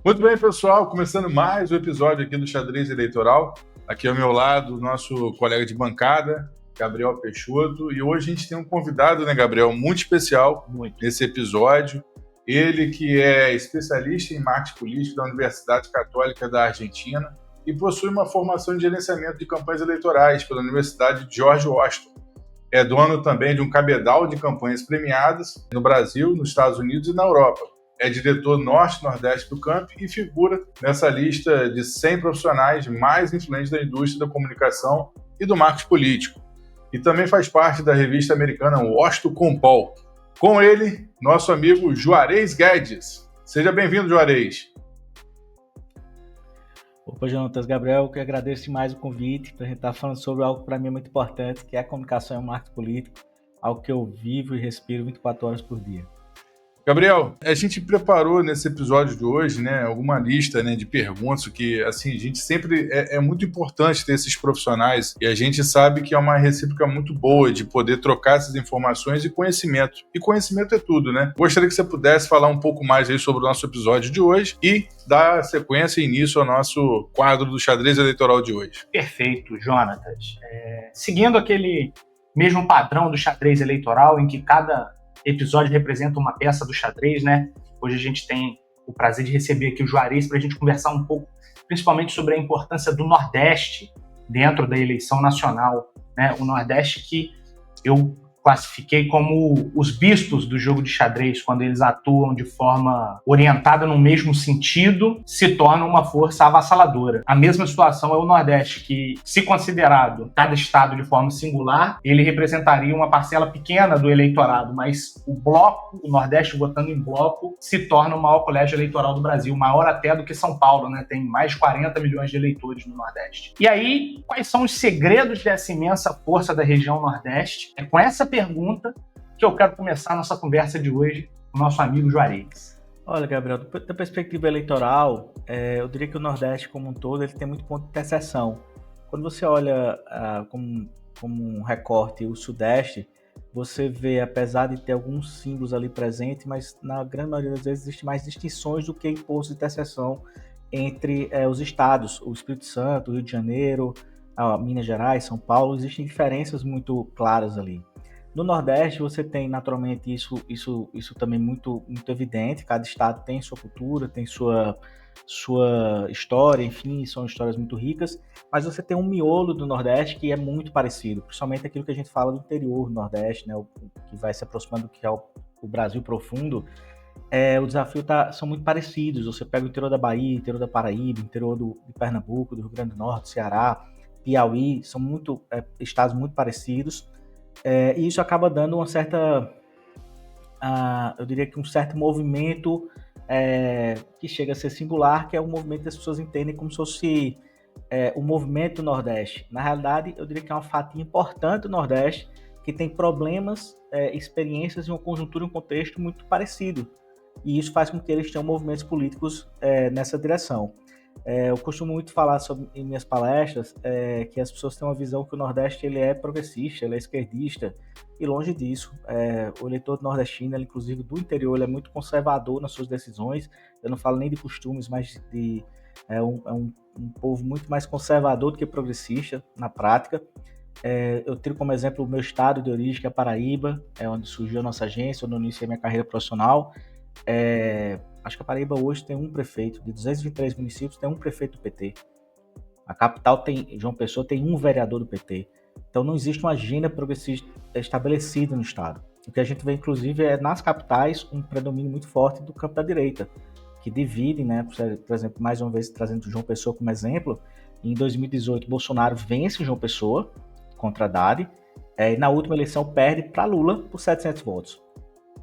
Muito bem, pessoal, começando mais um episódio aqui do Xadrez Eleitoral. Aqui ao meu lado, o nosso colega de bancada, Gabriel Peixoto. E hoje a gente tem um convidado, né, Gabriel, muito especial nesse episódio. Ele que é especialista em marketing político da Universidade Católica da Argentina e possui uma formação em gerenciamento de campanhas eleitorais pela Universidade de George Washington. É dono também de um cabedal de campanhas premiadas no Brasil, nos Estados Unidos e na Europa. É diretor Norte-Nordeste do CAMP e figura nessa lista de 100 profissionais mais influentes da indústria da comunicação e do marketing político. E também faz parte da revista americana Washington Compol. Com ele, nosso amigo Juarez Guedes. Seja bem-vindo, Juarez. Opa, Jonatas, Gabriel, que agradeço mais o convite para a gente estar falando sobre algo que para mim é muito importante, que é a comunicação e o marketing político, algo que eu vivo e respiro 24 horas por dia. Gabriel, a gente preparou nesse episódio de hoje, né, alguma lista, né, de perguntas que, assim, a gente sempre é muito importante ter esses profissionais e a gente sabe que é uma recíproca muito boa de poder trocar essas informações e conhecimento. E conhecimento é tudo, né? Gostaria que você pudesse falar um pouco mais aí sobre o nosso episódio de hoje e dar sequência e início ao nosso quadro do xadrez eleitoral de hoje. Perfeito, Jonatas. Seguindo aquele mesmo padrão do xadrez eleitoral em que cada episódio representa uma peça do xadrez, né? Hoje a gente tem o prazer de receber aqui o Juarez para a gente conversar um pouco, principalmente sobre a importância do Nordeste dentro da eleição nacional, né? O Nordeste que eu classifiquei como os bistos do jogo de xadrez, quando eles atuam de forma orientada no mesmo sentido, se torna uma força avassaladora. A mesma situação é o Nordeste, que, se considerado cada estado de forma singular, ele representaria uma parcela pequena do eleitorado, mas o bloco, o Nordeste votando em bloco, se torna o maior colégio eleitoral do Brasil, maior até do que São Paulo, né? Tem mais de 40 milhões de eleitores no Nordeste. E aí, quais são os segredos dessa imensa força da região Nordeste? É com essa pergunta que eu quero começar a nossa conversa de hoje com o nosso amigo Juarez. Olha, Gabriel, da perspectiva eleitoral, eu diria que o Nordeste como um todo ele tem muito ponto de interseção. Quando você olha como um recorte o Sudeste, você vê, apesar de ter alguns símbolos ali presentes, mas na grande maioria das vezes existem mais distinções do que pontos de interseção entre os estados. O Espírito Santo, o Rio de Janeiro, Minas Gerais, São Paulo, existem diferenças muito claras ali. No Nordeste, você tem naturalmente isso também muito evidente. Cada estado tem sua cultura, tem sua história, enfim, são histórias muito ricas. Mas você tem um miolo do Nordeste que é muito parecido, principalmente aquilo que a gente fala do interior do Nordeste, né, o que vai se aproximando do que é o Brasil profundo. O desafio são muito parecidos. Você pega o interior da Bahia, o interior da Paraíba, o interior de Pernambuco, do Rio Grande do Norte, Ceará, Piauí, são estados muito parecidos. E isso acaba dando uma certa, eu diria que um certo movimento que chega a ser singular, que é o movimento que as pessoas entendem como se fosse o movimento do Nordeste. Na realidade, eu diria que é uma fatia importante do Nordeste, que tem problemas, experiências e uma conjuntura, um contexto muito parecido. E isso faz com que eles tenham movimentos políticos nessa direção. Eu costumo muito falar em minhas palestras que as pessoas têm uma visão que o Nordeste ele é progressista, ele é esquerdista, e longe disso. O eleitor nordestino, ele, inclusive do interior, ele é muito conservador nas suas decisões. Eu não falo nem de costumes, mas é um povo muito mais conservador do que progressista na prática. Eu tiro como exemplo o meu estado de origem, que é Paraíba, onde surgiu a nossa agência, onde eu iniciei minha carreira profissional. Acho que a Paraíba hoje tem um prefeito, de 223 municípios, tem um prefeito do PT. A capital João Pessoa tem um vereador do PT. Então não existe uma agenda progressista estabelecida no estado. O que a gente vê, inclusive, é nas capitais um predomínio muito forte do campo da direita, que divide, né? Por exemplo, mais uma vez trazendo João Pessoa como exemplo, em 2018 Bolsonaro vence João Pessoa contra Haddad, e na última eleição perde para Lula por 700 votos.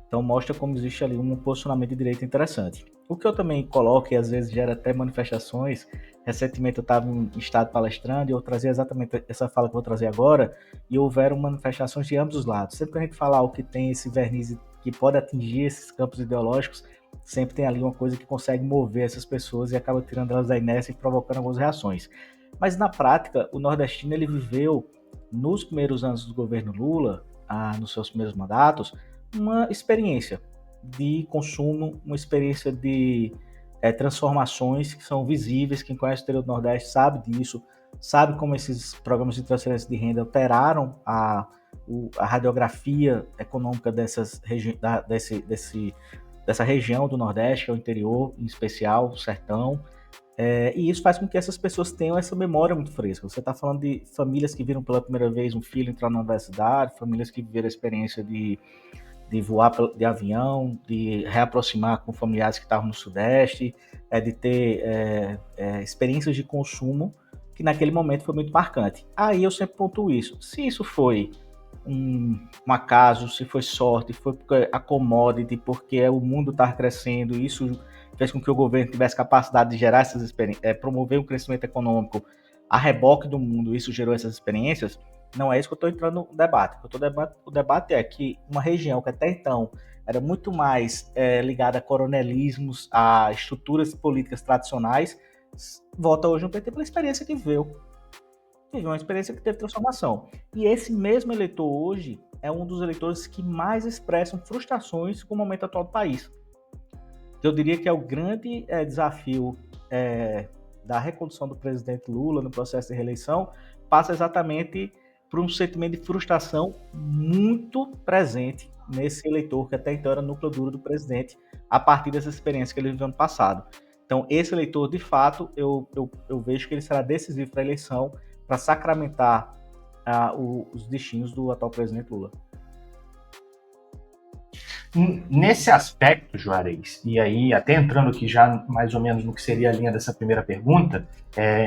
Então mostra como existe ali um posicionamento de direita interessante. O que eu também coloco, e às vezes gera até manifestações, recentemente eu estava em estado palestrando e eu trazia exatamente essa fala que eu vou trazer agora, e houveram manifestações de ambos os lados. Sempre que a gente fala algo que tem esse verniz que pode atingir esses campos ideológicos, sempre tem ali uma coisa que consegue mover essas pessoas e acaba tirando elas da inércia e provocando algumas reações. Mas na prática, o nordestino ele viveu, nos primeiros anos do governo Lula, nos seus primeiros mandatos, uma experiência de consumo, uma experiência de transformações que são visíveis. Quem conhece o interior do Nordeste sabe disso, sabe como esses programas de transferência de renda alteraram a radiografia econômica dessa região do Nordeste, que é o interior, em especial, o sertão. E isso faz com que essas pessoas tenham essa memória muito fresca. Você está falando de famílias que viram pela primeira vez um filho entrar na universidade, famílias que viveram a experiência de voar de avião, de reaproximar com familiares que estavam no Sudeste, de ter experiências de consumo que naquele momento foi muito marcante. Aí eu sempre pontuo isso. Se isso foi um acaso, se foi sorte, foi porque a commodity, porque o mundo está crescendo, isso fez com que o governo tivesse capacidade de gerar essas experiências, promover um crescimento econômico a reboque do mundo, isso gerou essas experiências. Não é isso que eu estou entrando no debate. O debate é que uma região que até então era muito mais ligada a coronelismos, a estruturas políticas tradicionais, vota hoje no PT pela experiência que viveu. Teve uma experiência que teve transformação. E esse mesmo eleitor hoje é um dos eleitores que mais expressam frustrações com o momento atual do país. Eu diria que é o grande desafio da recondução do presidente Lula no processo de reeleição, passa exatamente por um sentimento de frustração muito presente nesse eleitor que até então era núcleo duro do presidente, a partir dessa experiência que ele viveu no passado. Então, esse eleitor, de fato, eu vejo que ele será decisivo para a eleição, para sacramentar os destinos do atual presidente Lula. Nesse aspecto, Juarez, e aí até entrando aqui já mais ou menos no que seria a linha dessa primeira pergunta,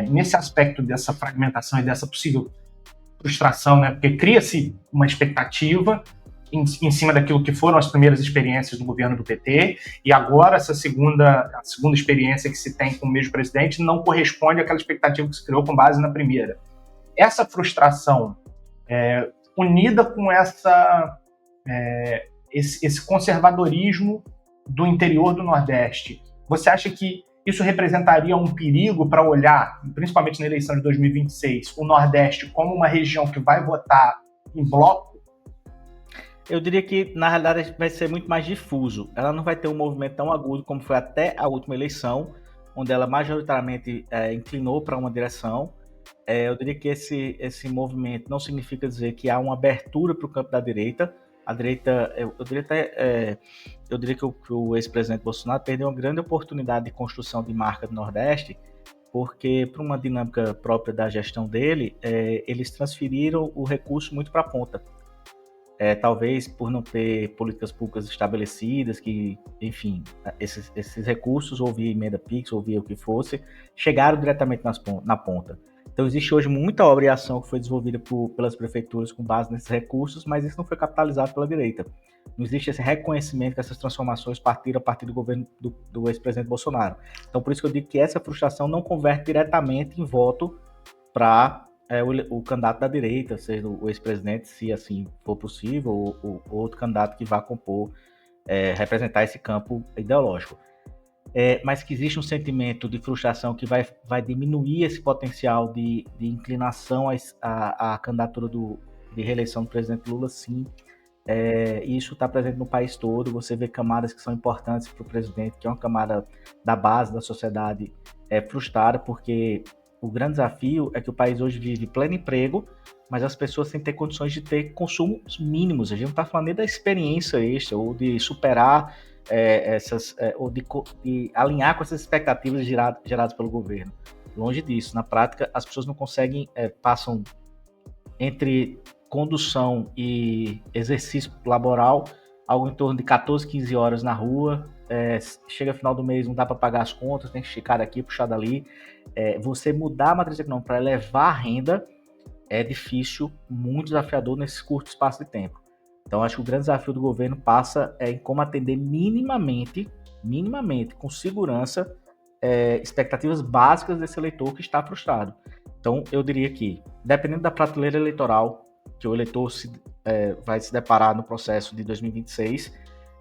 nesse aspecto dessa fragmentação e dessa possível frustração, né, porque cria-se uma expectativa em cima daquilo que foram as primeiras experiências do governo do PT, e agora a segunda experiência que se tem com o mesmo presidente não corresponde àquela expectativa que se criou com base na primeira. Essa frustração, unida com esse conservadorismo do interior do Nordeste, você acha que isso representaria um perigo para olhar, principalmente na eleição de 2026, o Nordeste como uma região que vai votar em bloco? Eu diria que, na realidade, vai ser muito mais difuso. Ela não vai ter um movimento tão agudo como foi até a última eleição, onde ela majoritariamente inclinou para uma direção. Eu diria que esse movimento não significa dizer que há uma abertura para o campo da direita. A direita, eu diria que o ex-presidente Bolsonaro perdeu uma grande oportunidade de construção de marca do Nordeste, porque, por uma dinâmica própria da gestão dele, eles transferiram o recurso muito para a ponta. Talvez por não ter políticas públicas estabelecidas, que, enfim, esses recursos, ou via emenda PIX, ou via o que fosse, chegaram diretamente na ponta. Então, existe hoje muita obra e ação que foi desenvolvida pelas prefeituras com base nesses recursos, mas isso não foi capitalizado pela direita. Não existe esse reconhecimento que essas transformações partiram a partir do governo do ex-presidente Bolsonaro. Então, por isso que eu digo que essa frustração não converte diretamente em voto para o candidato da direita, seja o ex-presidente, se assim for possível, ou outro candidato que vá compor, representar esse campo ideológico. Mas que existe um sentimento de frustração que vai diminuir esse potencial de inclinação à candidatura de reeleição do presidente Lula, sim. Isso está presente no país todo. Você vê camadas que são importantes para o presidente, que é uma camada da base da sociedade frustrada, porque o grande desafio é que o país hoje vive pleno emprego, mas as pessoas têm que ter condições de ter consumos mínimos. A gente não está falando nem da experiência extra, ou de superar ou de alinhar com essas expectativas geradas pelo governo. Longe disso. Na prática, as pessoas não conseguem, passam entre condução e exercício laboral algo em torno de 14, 15 horas na rua. Chega final do mês, não dá para pagar as contas, tem que esticar daqui, puxar dali. Você mudar a matriz econômica para elevar a renda é difícil, muito desafiador nesse curto espaço de tempo. Então, acho que o grande desafio do governo passa em como atender minimamente, com segurança, expectativas básicas desse eleitor que está frustrado. Então, eu diria que, dependendo da prateleira eleitoral que o eleitor vai se deparar no processo de 2026,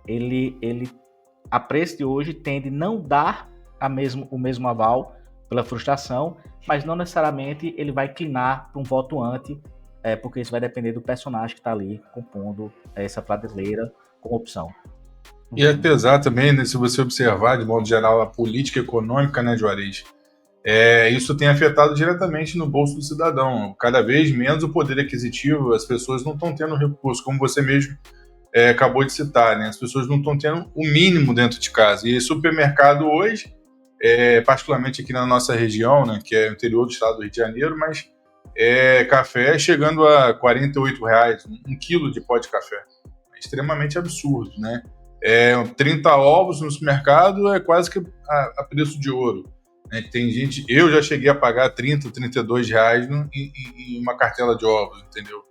ele a preço de hoje, tende a não dar o mesmo aval pela frustração, mas não necessariamente ele vai inclinar para um voto anti, porque isso vai depender do personagem que está ali compondo essa prateleira como opção. E apesar também, né, se você observar, de modo geral, a política econômica, né, Juarez, isso tem afetado diretamente no bolso do cidadão. Cada vez menos o poder aquisitivo, as pessoas não estão tendo recurso, como você mesmo acabou de citar, né? As pessoas não estão tendo o mínimo dentro de casa. E supermercado hoje, particularmente aqui na nossa região, né, que é o interior do estado do Rio de Janeiro, mas café chegando a R$ 48, um quilo de pó de café. É extremamente absurdo, né? 30 ovos no supermercado é quase que a preço de ouro. Né? Tem gente, eu já cheguei a pagar R$ 32 em uma cartela de ovos, entendeu?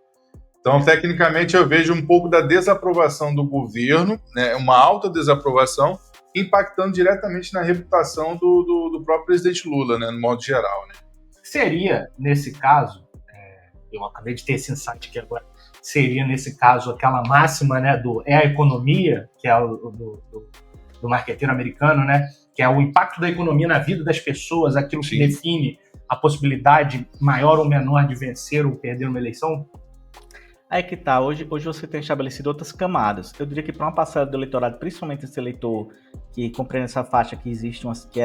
Então, tecnicamente, eu vejo um pouco da desaprovação do governo, né, uma alta desaprovação, impactando diretamente na reputação do próprio presidente Lula, né, no modo geral. Né? Seria, nesse caso, eu acabei de ter esse insight aqui agora, seria, nesse caso, aquela máxima, né, a economia, que é do marqueteiro americano, né, que é o impacto da economia na vida das pessoas, aquilo que define a possibilidade maior ou menor de vencer ou perder uma eleição? Aí que tá, hoje você tem estabelecido outras camadas. Eu diria que para uma parcela do eleitorado, principalmente esse eleitor que compreende essa faixa que existe, que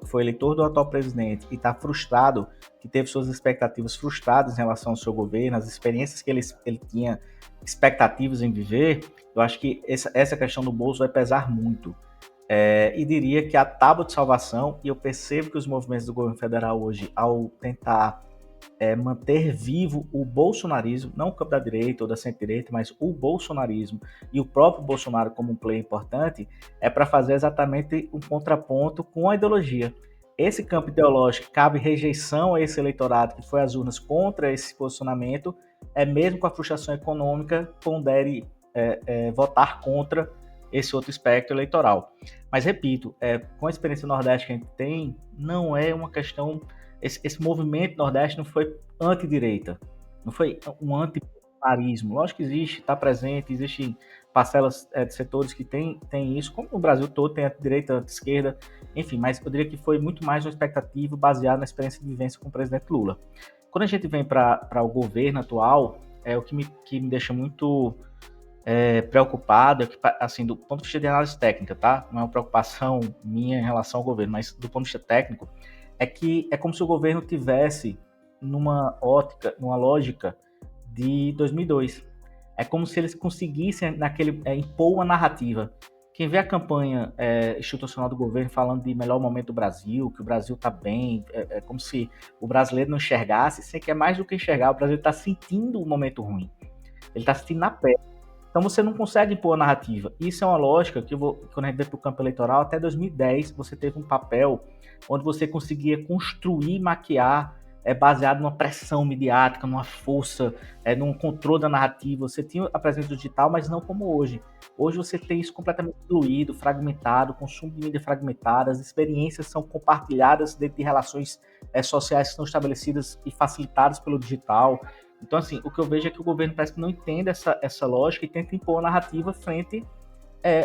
foi eleitor do atual presidente e está frustrado, que teve suas expectativas frustradas em relação ao seu governo, as experiências que ele tinha expectativas em viver, eu acho que essa questão do bolso vai pesar muito. E diria que a tábua de salvação, e eu percebo que os movimentos do governo federal hoje, ao tentar manter vivo o bolsonarismo, não o campo da direita ou da centro-direita, mas o bolsonarismo e o próprio Bolsonaro como um player importante, é para fazer exatamente um contraponto com a ideologia. Esse campo ideológico cabe rejeição a esse eleitorado que foi às urnas contra esse posicionamento, mesmo com a frustração econômica, pondere votar contra esse outro espectro eleitoral. Mas, repito, com a experiência do Nordeste que a gente tem, não é uma questão... Esse movimento Nordeste não foi antidireita, não foi um antibolsonarismo. Lógico que existe, está presente, existem parcelas de setores que tem isso, como no Brasil todo tem antidireita, anti-esquerda, enfim, mas eu diria que foi muito mais uma expectativa baseada na experiência de vivência com o presidente Lula. Quando a gente vem para o governo atual, o que me deixa muito preocupado, assim, do ponto de vista de análise técnica, tá? Não é uma preocupação minha em relação ao governo, mas do ponto de vista técnico, que é como se o governo tivesse numa ótica, numa lógica de 2002. É como se eles conseguissem impor uma narrativa. Quem vê a campanha institucional do governo falando de melhor momento do Brasil, que o Brasil está bem, é como se o brasileiro não enxergasse, sei que é mais do que enxergar, o brasileiro está sentindo um momento ruim. Ele está sentindo na pele. Então você não consegue impor a narrativa. Isso é uma lógica que quando a gente vem para o campo eleitoral, até 2010 você teve um papel onde você conseguia construir, maquiar, baseado numa pressão midiática, numa força, num controle da narrativa. Você tinha a presença digital, mas não como hoje. Hoje você tem isso completamente diluído, fragmentado, consumo de mídia fragmentada, as experiências são compartilhadas dentro de relações sociais que são estabelecidas e facilitadas pelo digital. Então, assim, o que eu vejo é que o governo parece que não entende essa lógica e tenta impor a narrativa frente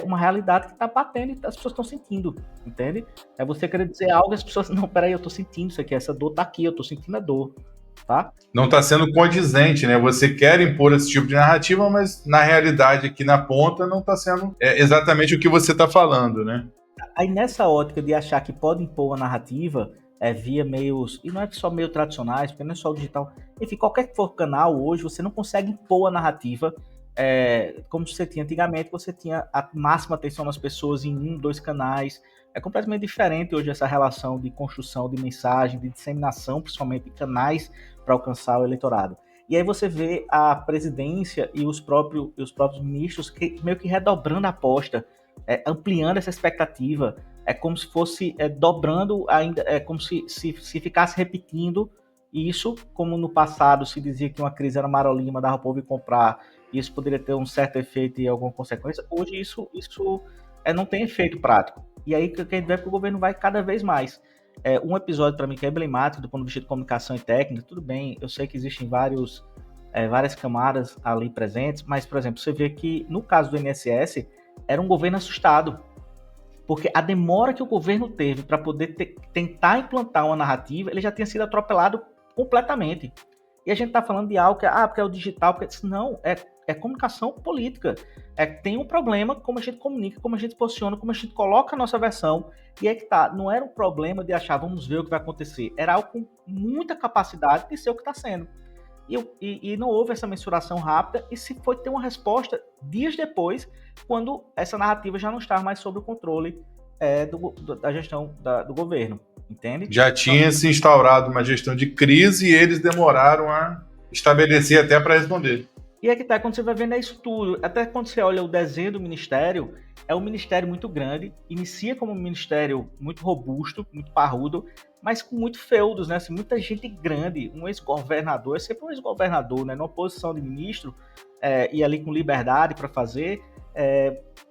uma realidade que está batendo e as pessoas estão sentindo, entende? É você querer dizer algo e as pessoas, não, peraí, eu estou sentindo isso aqui, essa dor está aqui, eu estou sentindo a dor, tá? Não está sendo condizente, né? Você quer impor esse tipo de narrativa, mas na realidade aqui na ponta não está sendo exatamente o que você está falando, né? Aí nessa ótica de achar que pode impor a narrativa via meios, e não é só meios tradicionais, porque não é só o digital, enfim, qualquer que for canal hoje, você não consegue impor a narrativa como você tinha antigamente, você tinha a máxima atenção nas pessoas em 1, 2 canais. É completamente diferente hoje essa relação de construção de mensagem, de disseminação, principalmente de canais para alcançar o eleitorado. E aí você vê a presidência e os próprios ministros meio que redobrando a aposta, ampliando essa expectativa, como se fosse dobrando ainda, como se ficasse repetindo isso, como no passado se dizia que uma crise era marolima, dava o povo ir comprar, e isso poderia ter um certo efeito e alguma consequência. Hoje isso não tem efeito prático. E aí que a gente vê que o governo vai cada vez mais. Um episódio para mim que é emblemático do ponto de vista de comunicação e técnica, tudo bem, eu sei que existem várias camadas ali presentes, mas, por exemplo, você vê que no caso do INSS, era um governo assustado, porque a demora que o governo teve para poder tentar implantar uma narrativa, ele já tinha sido atropelado completamente. E a gente está falando de algo que porque é o digital, porque não, é comunicação política. Tem um problema como a gente comunica, como a gente posiciona, como a gente coloca a nossa versão. E que tá, não era um problema de achar, vamos ver o que vai acontecer. Era algo com muita capacidade de ser o que está sendo. E não houve essa mensuração rápida e se foi ter uma resposta dias depois, quando essa narrativa já não estava mais sob o controle da gestão do governo, entende? Já tinha se instaurado uma gestão de crise e eles demoraram a estabelecer até para responder. E que tá, quando você vai vendo isso tudo, até quando você olha o desenho do ministério, é um ministério muito grande, inicia como um ministério muito robusto, muito parrudo, mas com muito feudos, né? Assim, muita gente grande, um ex-governador, é sempre um ex-governador, né? Numa posição de ministro, e ali com liberdade para fazer,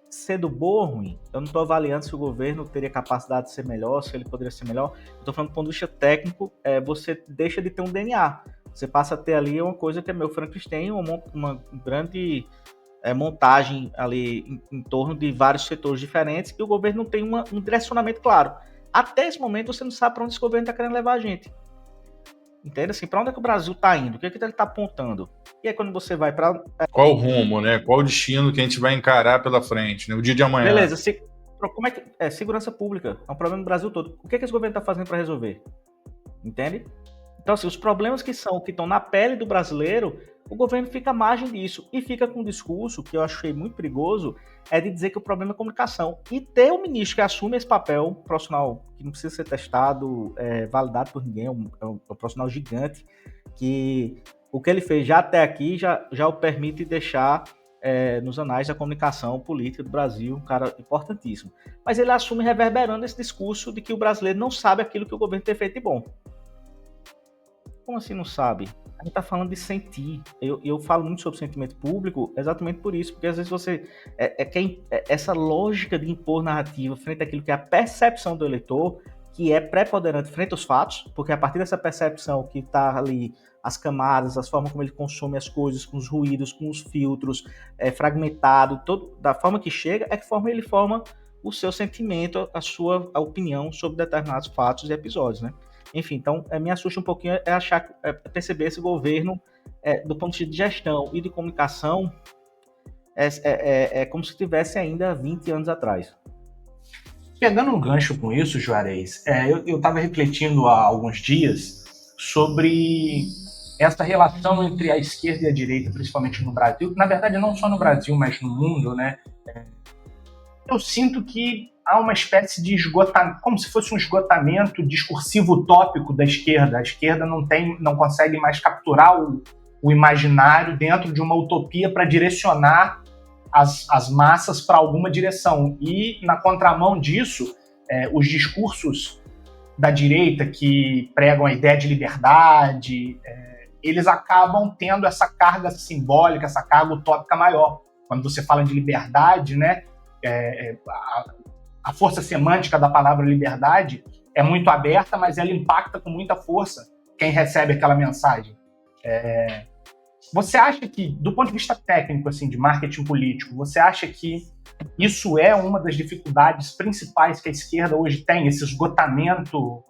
sendo bom ou ruim. Eu não estou avaliando se o governo teria capacidade de ser melhor, se ele poderia ser melhor. Estou falando do ponto de vista técnico, você deixa de ter um DNA. Você passa a ter ali uma coisa que é meu Frankenstein, uma grande montagem ali em torno de vários setores diferentes e o governo não tem um direcionamento claro. Até esse momento você não sabe para onde esse governo está querendo levar a gente. Entende? Assim, para onde é que o Brasil está indo? O que é que ele está apontando? E aí quando você vai para... Qual o rumo, né? Qual o destino que a gente vai encarar pela frente, né? O dia de amanhã. Beleza, como é que... segurança pública é um problema no Brasil todo. O que é que esse governo está fazendo para resolver? Entende? Então, assim, os problemas que estão na pele do brasileiro, o governo fica à margem disso e fica com um discurso que eu achei muito perigoso, de dizer que o problema é comunicação. E ter um ministro que assume esse papel, um profissional que não precisa ser testado, validado por ninguém, é um profissional gigante, que o que ele fez já até aqui já o permite deixar nos anais da comunicação política do Brasil, um cara importantíssimo. Mas ele assume reverberando esse discurso de que o brasileiro não sabe aquilo que o governo tem feito de bom. Como assim não sabe? A gente tá falando de sentir. Eu falo muito sobre sentimento público exatamente por isso, porque às vezes você essa lógica de impor narrativa frente àquilo que é a percepção do eleitor, que é preponderante frente aos fatos, porque a partir dessa percepção que tá ali as camadas, as formas como ele consome as coisas, com os ruídos, com os filtros, fragmentado, da forma que chega, que forma ele forma o seu sentimento, a sua opinião sobre determinados fatos e episódios, né? Enfim, então me assusta um pouquinho perceber esse governo do ponto de vista de gestão e de comunicação como se estivesse ainda 20 anos atrás. Pegando um gancho com isso, Juarez, eu estava refletindo há alguns dias sobre essa relação entre a esquerda e a direita, principalmente no Brasil, na verdade não só no Brasil, mas no mundo, né? Eu sinto que há uma espécie de esgotamento, como se fosse um esgotamento discursivo utópico da esquerda. A esquerda não consegue mais capturar o imaginário dentro de uma utopia para direcionar as massas para alguma direção. E, na contramão disso, os discursos da direita que pregam a ideia de liberdade, eles acabam tendo essa carga simbólica, essa carga utópica maior. Quando você fala de liberdade, né, a força semântica da palavra liberdade é muito aberta, mas ela impacta com muita força quem recebe aquela mensagem. Você acha que, do ponto de vista técnico, assim, de marketing político, você acha que isso é uma das dificuldades principais que a esquerda hoje tem, esse esgotamento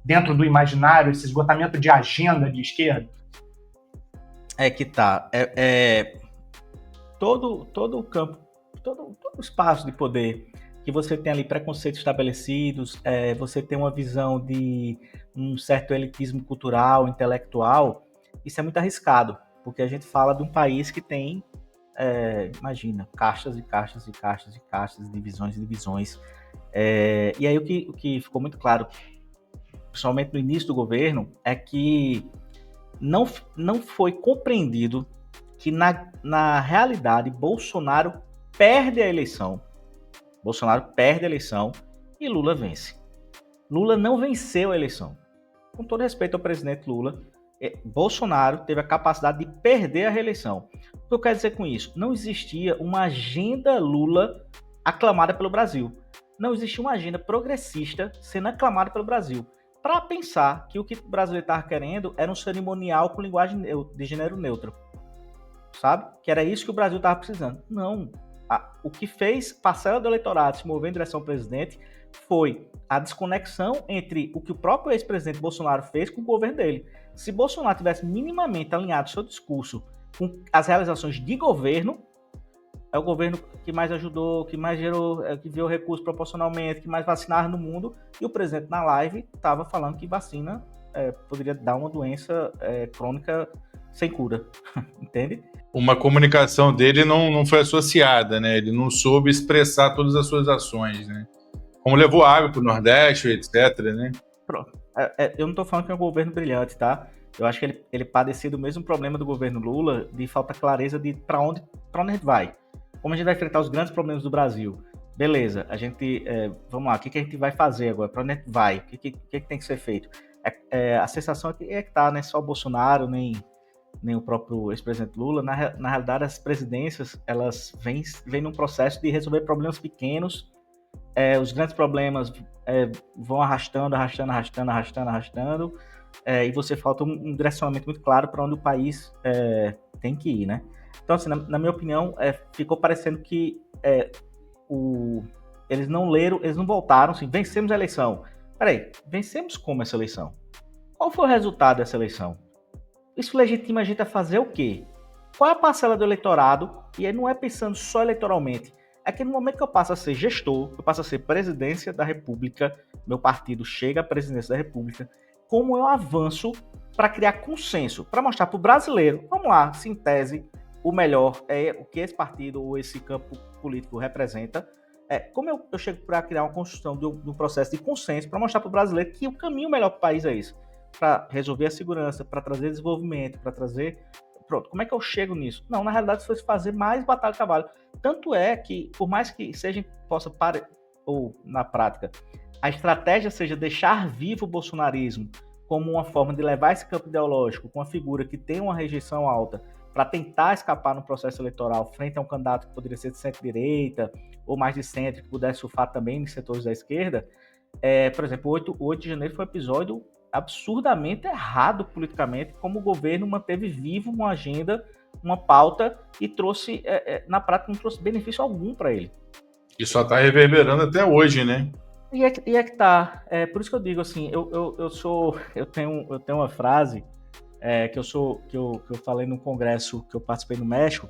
dentro do imaginário, esse esgotamento de agenda de esquerda? Que tá. Todo o campo, todo o espaço de poder que você tem ali preconceitos estabelecidos, você tem uma visão de um certo elitismo cultural, intelectual, isso é muito arriscado, porque a gente fala de um país que tem, imagina, caixas e caixas e caixas e caixas, divisões e divisões. E aí o que ficou muito claro, principalmente no início do governo, é que não foi compreendido que na realidade Bolsonaro perde a eleição. Bolsonaro perde a eleição e Lula vence. Lula não venceu a eleição. Com todo respeito ao presidente Lula, Bolsonaro teve a capacidade de perder a reeleição. O que eu quero dizer com isso? Não existia uma agenda Lula aclamada pelo Brasil. Não existia uma agenda progressista sendo aclamada pelo Brasil. Para pensar que o que o brasileiro estava querendo era um cerimonial com linguagem de gênero neutro. Sabe? Que era isso que o Brasil estava precisando. Não. O que fez parcela do eleitorado se mover em direção ao presidente foi a desconexão entre o que o próprio ex-presidente Bolsonaro fez com o governo dele. Se Bolsonaro tivesse minimamente alinhado seu discurso com as realizações de governo, é o governo que mais ajudou, que mais gerou, que viu recursos proporcionalmente, que mais vacinava no mundo, e o presidente na live estava falando que vacina poderia dar uma doença crônica sem cura, entende? Uma comunicação dele não foi associada, né? Ele não soube expressar todas as suas ações, né? Como levou água para o Nordeste, etc, né? Pronto. Eu não estou falando que é um governo brilhante, tá? Eu acho que ele padecia do mesmo problema do governo Lula, de falta clareza de para onde a gente vai. Como a gente vai enfrentar os grandes problemas do Brasil? Beleza, a gente... vamos lá, o que a gente vai fazer agora? Para onde a gente vai? O que tem que ser feito? A sensação é que tá, né? Só o Bolsonaro, nem o próprio ex-presidente Lula. Na realidade, as presidências, elas vêm num processo de resolver problemas pequenos. Os grandes problemas vão arrastando, e você falta um direcionamento muito claro para onde o país tem que ir, né? Então, assim, na minha opinião, ficou parecendo que eles não leram, eles não voltaram, assim, vencemos a eleição. Peraí, vencemos como essa eleição? Qual foi o resultado dessa eleição? Isso legitima a gente a fazer o quê? Qual é a parcela do eleitorado? E aí não é pensando só eleitoralmente. É que no momento que eu passo a ser gestor, eu passo a ser presidência da República, meu partido chega à presidência da República, como eu avanço para criar consenso, para mostrar para o brasileiro, vamos lá, síntese, o melhor é o que esse partido ou esse campo político representa. Como eu chego para criar uma construção de um processo de consenso, para mostrar para o brasileiro que o caminho melhor para o país é esse, para resolver a segurança, para trazer desenvolvimento, para trazer... Pronto, como é que eu chego nisso? Não, na realidade, isso foi fazer mais batalha de cavalo. Tanto é que, por mais que seja possa ou na prática, a estratégia seja deixar vivo o bolsonarismo como uma forma de levar esse campo ideológico com uma figura que tem uma rejeição alta para tentar escapar no processo eleitoral frente a um candidato que poderia ser de centro-direita ou mais de centro, que pudesse surfar também nos setores da esquerda. Por exemplo, o 8 de janeiro foi um episódio absurdamente errado politicamente, como o governo manteve vivo uma agenda, uma pauta e trouxe, na prática, não trouxe benefício algum para ele. E só está reverberando até hoje, né? E é que tá. Por isso que eu digo assim, eu tenho uma frase que eu falei num congresso que eu participei no México,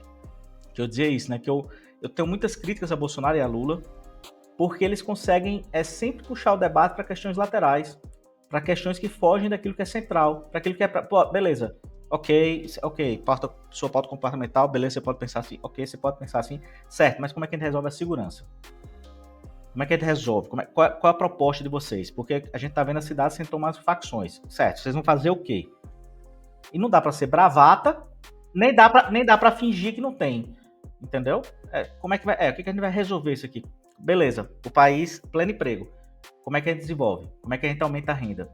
que eu dizia isso, né? Que eu tenho muitas críticas a Bolsonaro e a Lula, porque eles conseguem sempre puxar o debate para questões laterais, para questões que fogem daquilo que é central, para aquilo que é... Pô, beleza, ok, sua pauta comportamental, beleza, você pode pensar assim, ok, você pode pensar assim, certo, mas como é que a gente resolve a segurança? Como é que a gente resolve? Qual é a proposta de vocês? Porque a gente tá vendo a cidade sem tomar as facções, certo? Vocês vão fazer o quê? E não dá para ser bravata, nem dá para fingir que não tem, entendeu? Como é que vai... o que a gente vai resolver isso aqui? Beleza, o país, pleno emprego. Como é que a gente desenvolve? Como é que a gente aumenta a renda?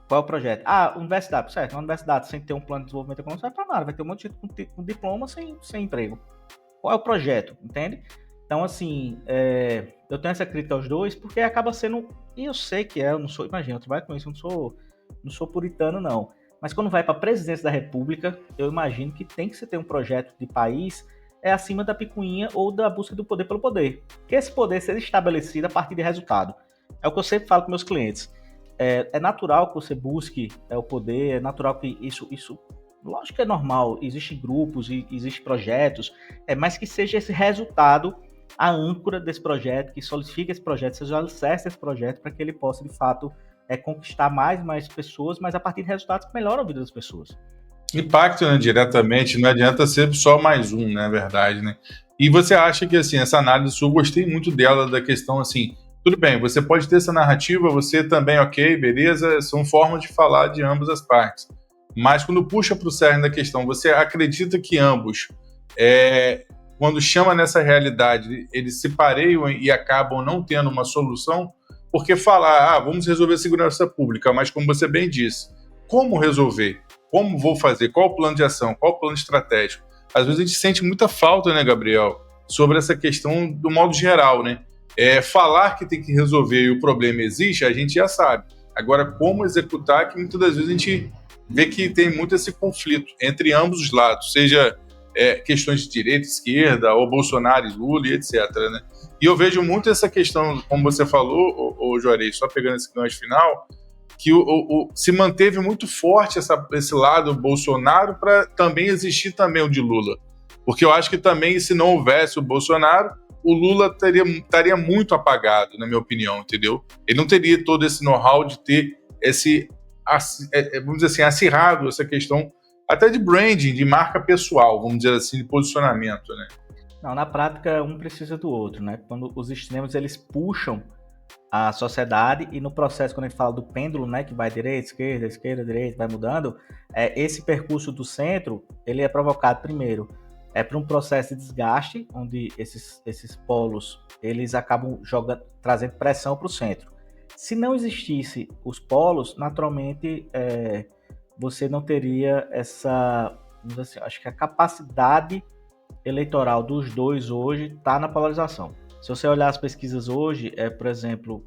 Qual é o projeto? Universidade, certo? Uma universidade sem ter um plano de desenvolvimento econômico não vai para nada, vai ter um monte de gente com diploma sem emprego. Qual é o projeto? Entende? Então, assim, eu tenho essa crítica aos dois, porque acaba sendo... E eu sei que eu não sou... Imagina, eu trabalho com isso, eu não sou puritano, não. Mas quando vai para a presidência da República, eu imagino que tem que se ter um projeto de país acima da picuinha ou da busca do poder pelo poder. Que esse poder seja estabelecido a partir de resultado. É o que eu sempre falo com meus clientes. É natural que você busque o poder, é natural que isso lógico que é normal, existem grupos, existem projetos, mas que seja esse resultado a âncora desse projeto, que solidifique esse projeto, seja o alicerce desse projeto, para que ele possa, de fato, conquistar mais pessoas, mas a partir de resultados que melhoram a vida das pessoas. Impacto, né, diretamente, não adianta ser só mais um, né, verdade, né? E você acha que, assim, essa análise sua, eu gostei muito dela, da questão, assim, tudo bem, você pode ter essa narrativa, você também, ok, beleza, são formas de falar de ambas as partes. Mas quando puxa para o cerne da questão, você acredita que ambos, quando chama nessa realidade, eles se pareiam e acabam não tendo uma solução? Porque falar, vamos resolver a segurança pública, mas como você bem disse, como resolver? Como vou fazer? Qual o plano de ação? Qual o plano estratégico? Às vezes a gente sente muita falta, né, Gabriel, sobre essa questão do modo geral, né? Falar que tem que resolver e o problema existe, a gente já sabe. Agora, como executar, que muitas das vezes a gente vê que tem muito esse conflito entre ambos os lados, seja questões de direita, esquerda, ou Bolsonaro e Lula, e etc, né? E eu vejo muito essa questão, como você falou, o Juarez, só pegando esse gancho final, que se manteve muito forte esse lado Bolsonaro para também existir também o de Lula. Porque eu acho que também, se não houvesse o Bolsonaro, o Lula estaria muito apagado, na minha opinião, entendeu? Ele não teria todo esse know-how de ter vamos dizer assim, acirrado essa questão até de branding, de marca pessoal, vamos dizer assim, de posicionamento, né? Não, na prática, um precisa do outro, né? Quando os extremos, eles puxam a sociedade, e no processo, quando a gente fala do pêndulo, né, que vai direita, direita, vai mudando, esse percurso do centro, ele é provocado primeiro por um processo de desgaste, onde esses polos, eles acabam trazendo pressão para o centro. Se não existisse os polos, naturalmente, você não teria essa, vamos dizer assim, acho que a capacidade eleitoral dos dois hoje está na polarização. Se você olhar as pesquisas hoje, por exemplo,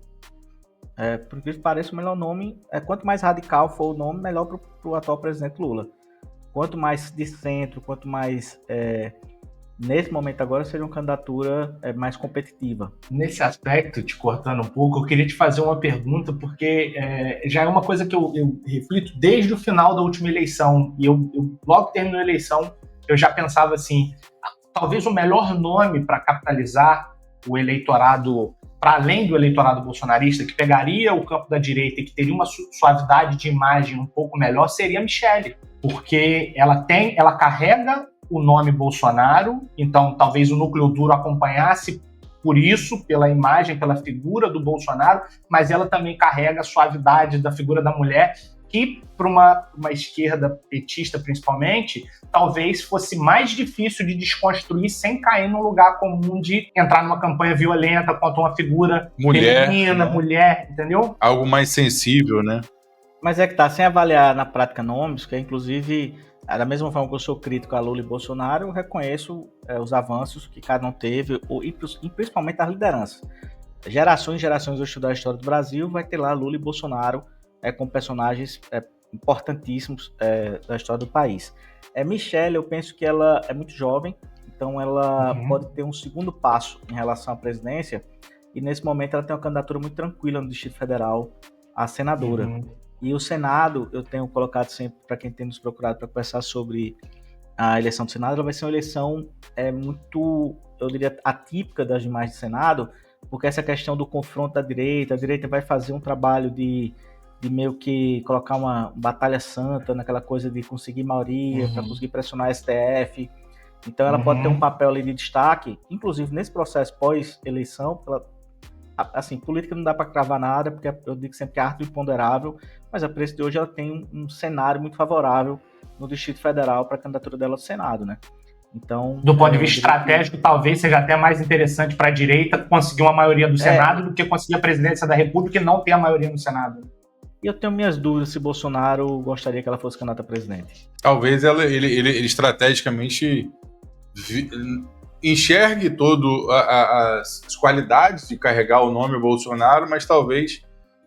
por que pareça, o melhor nome, quanto mais radical for o nome, melhor para o atual presidente Lula. Quanto mais de centro, quanto mais, nesse momento agora, seria uma candidatura mais competitiva. Nesse aspecto, te cortando um pouco, eu queria te fazer uma pergunta, porque já é uma coisa que eu reflito desde o final da última eleição, e eu logo que terminou a eleição, eu já pensava assim, talvez o melhor nome para capitalizar o eleitorado, para além do eleitorado bolsonarista, que pegaria o campo da direita e que teria uma suavidade de imagem um pouco melhor, seria a Michelle, porque ela carrega o nome Bolsonaro, então talvez o núcleo duro acompanhasse por isso, pela imagem, pela figura do Bolsonaro, mas ela também carrega a suavidade da figura da mulher, que para uma esquerda petista principalmente, talvez fosse mais difícil de desconstruir sem cair num lugar comum de entrar numa campanha violenta contra uma figura feminina, mulher, entendeu? Algo mais sensível, né? Mas é que tá, sem avaliar na prática nomes, que inclusive, da mesma forma que eu sou crítico a Lula e Bolsonaro, eu reconheço os avanços que cada um teve, e principalmente as lideranças. Gerações e gerações eu estudar a história do Brasil, vai ter lá Lula e Bolsonaro como personagens importantíssimos da história do país. Michelle, eu penso que ela é muito jovem, então ela pode ter um segundo passo em relação à presidência, e nesse momento ela tem uma candidatura muito tranquila no Distrito Federal a senadora. E o Senado, eu tenho colocado sempre, para quem tem nos procurado para conversar sobre a eleição do Senado, ela vai ser uma eleição muito, eu diria, atípica das demais do Senado, porque essa questão do confronto da direita, a direita vai fazer um trabalho de meio que colocar uma batalha santa naquela coisa de conseguir maioria, para conseguir pressionar a STF. Então ela pode ter um papel ali de destaque, inclusive nesse processo pós-eleição. Assim, política não dá para cravar nada, porque eu digo sempre que é arte do imponderável, mas a preço de hoje ela tem um cenário muito favorável no Distrito Federal para a candidatura dela ao Senado, né? Então, do ponto de vista estratégico, talvez seja até mais interessante para a direita conseguir uma maioria do Senado do que conseguir a presidência da República e não ter a maioria no Senado. E eu tenho minhas dúvidas se Bolsonaro gostaria que ela fosse candidata a presidente. Talvez ele estrategicamente enxergue todas as qualidades de carregar o nome Bolsonaro, mas talvez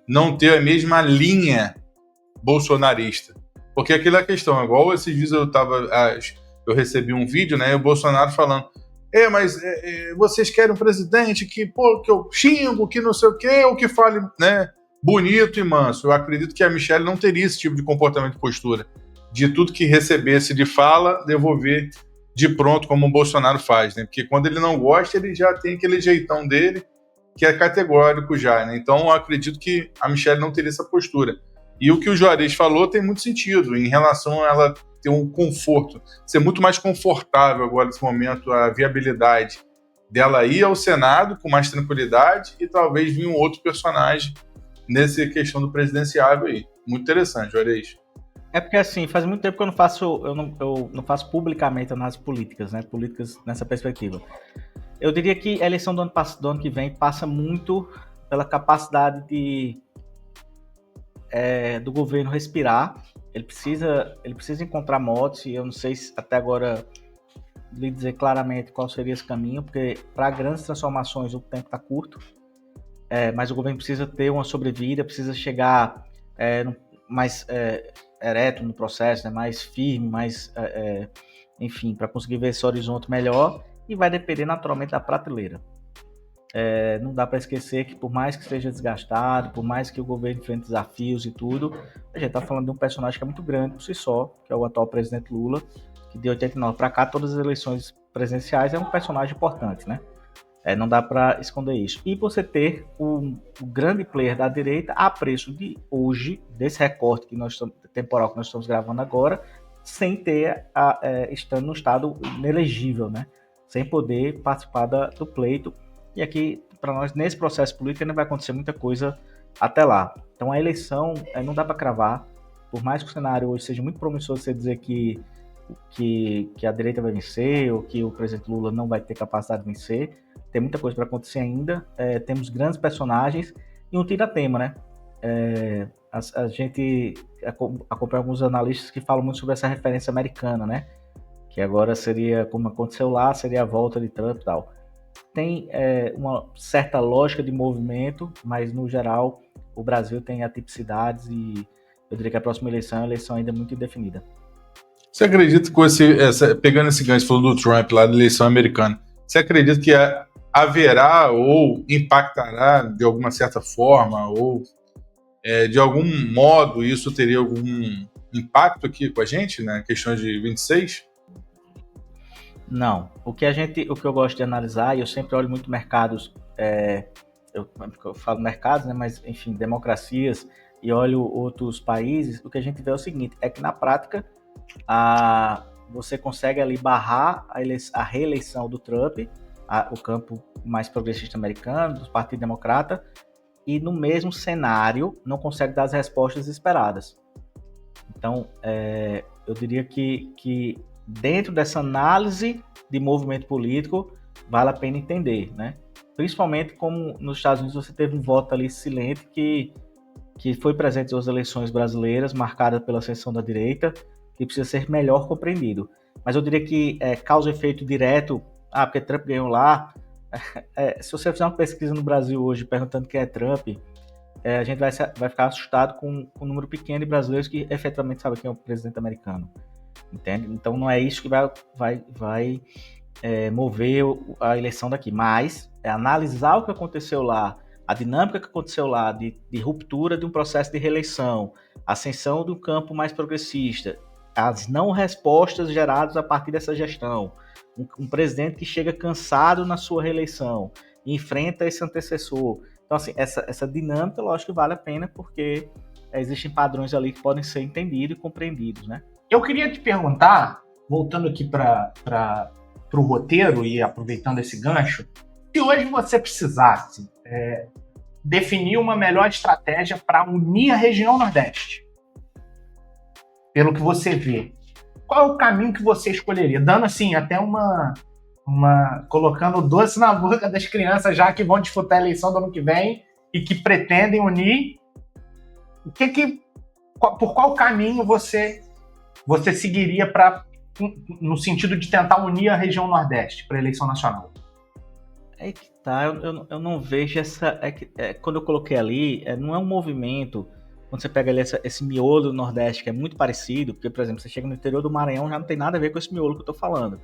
não ter a mesma linha bolsonarista. Porque aquela questão, igual esses dias eu recebi um vídeo, né, o Bolsonaro falando, mas vocês querem um presidente que eu xingo, que não sei o quê, ou que fale, né, bonito e manso. Eu acredito que a Michelle não teria esse tipo de comportamento e postura. De tudo que recebesse de fala, devolver de pronto, como o Bolsonaro faz, né? Porque quando ele não gosta, ele já tem aquele jeitão dele, que é categórico já, né? Então, eu acredito que a Michelle não teria essa postura. E o que o Juarez falou tem muito sentido, em relação a ela ter um conforto, ser muito mais confortável agora, nesse momento, a viabilidade dela ir ao Senado com mais tranquilidade e talvez vir um outro personagem nessa questão do presidenciável aí. Muito interessante, Juarez. Porque assim, faz muito tempo que eu não faço publicamente análises políticas, né? Políticas nessa perspectiva. Eu diria que a eleição do ano que vem passa muito pela capacidade do governo respirar. Ele precisa encontrar modos, e eu não sei se até agora lhe dizer claramente qual seria esse caminho, porque para grandes transformações o tempo está curto, mas o governo precisa ter uma sobrevida, precisa chegar mais ereto no processo, né, mais firme, mais, enfim, para conseguir ver esse horizonte melhor, e vai depender naturalmente da prateleira. não dá para esquecer que por mais que esteja desgastado, por mais que o governo enfrente desafios e tudo, a gente está falando de um personagem que é muito grande por si só, que é o atual presidente Lula, que de 89 para cá, todas as eleições presidenciais é um personagem importante, né? Não dá para esconder isso. E você ter o grande player da direita a preço de hoje, desse recorte temporal que nós estamos gravando agora, sem ter, estando no estado inelegível, né? Sem poder participar do pleito. E aqui, para nós, nesse processo político, ainda vai acontecer muita coisa até lá. Então, a eleição não dá para cravar. Por mais que o cenário hoje seja muito promissor, você dizer que a direita vai vencer ou que o presidente Lula não vai ter capacidade de vencer, tem muita coisa para acontecer ainda. Temos grandes personagens e um tira-tema, né? A gente acompanha alguns analistas que falam muito sobre essa referência americana, né? Que agora seria, como aconteceu lá, seria a volta de Trump e tal. Tem uma certa lógica de movimento, mas no geral o Brasil tem atipicidades e eu diria que a próxima eleição é uma eleição ainda muito indefinida. Você acredita que pegando esse gancho, falou do Trump lá da eleição americana, você acredita que haverá ou impactará de alguma certa forma ou de algum modo isso teria algum impacto aqui com a gente, né? Questões de 26? Não. O que eu gosto de analisar, e eu sempre olho muito mercados, eu falo mercados, né? Mas enfim, democracias, e olho outros países, o que a gente vê é o seguinte, é que na prática você consegue ali barrar a reeleição do Trump, o campo mais progressista americano, do Partido Democrata, e no mesmo cenário não consegue dar as respostas esperadas. Então, eu diria que dentro dessa análise de movimento político, vale a pena entender, né? Principalmente como nos Estados Unidos você teve um voto ali silente que foi presente nas eleições brasileiras, marcada pela ascensão da direita, que precisa ser melhor compreendido. Mas eu diria que causa efeito direto, porque Trump ganhou lá. Se você fizer uma pesquisa no Brasil hoje perguntando quem é Trump, a gente vai ficar assustado com um número pequeno de brasileiros que efetivamente sabem quem é o presidente americano. Entende? Então não é isso que vai mover a eleição daqui, mas analisar o que aconteceu lá, a dinâmica que aconteceu lá de ruptura de um processo de reeleição, ascensão do campo mais progressista, as não respostas geradas a partir dessa gestão, um presidente que chega cansado na sua reeleição e enfrenta esse antecessor. Então, assim, essa dinâmica, lógico que vale a pena, porque existem padrões ali que podem ser entendidos e compreendidos, né? Eu queria te perguntar, voltando aqui para o roteiro e aproveitando esse gancho, se hoje você precisasse definir uma melhor estratégia para unir a região Nordeste, pelo que você vê, qual é o caminho que você escolheria? Dando assim, até colocando doce na boca das crianças já que vão disputar a eleição do ano que vem e que pretendem unir, por qual caminho você seguiria no sentido de tentar unir a região Nordeste para a eleição nacional? É que tá, eu não vejo essa... quando eu coloquei ali, não é um movimento... Quando você pega ali esse miolo do Nordeste, que é muito parecido, porque, por exemplo, você chega no interior do Maranhão, já não tem nada a ver com esse miolo que eu tô falando.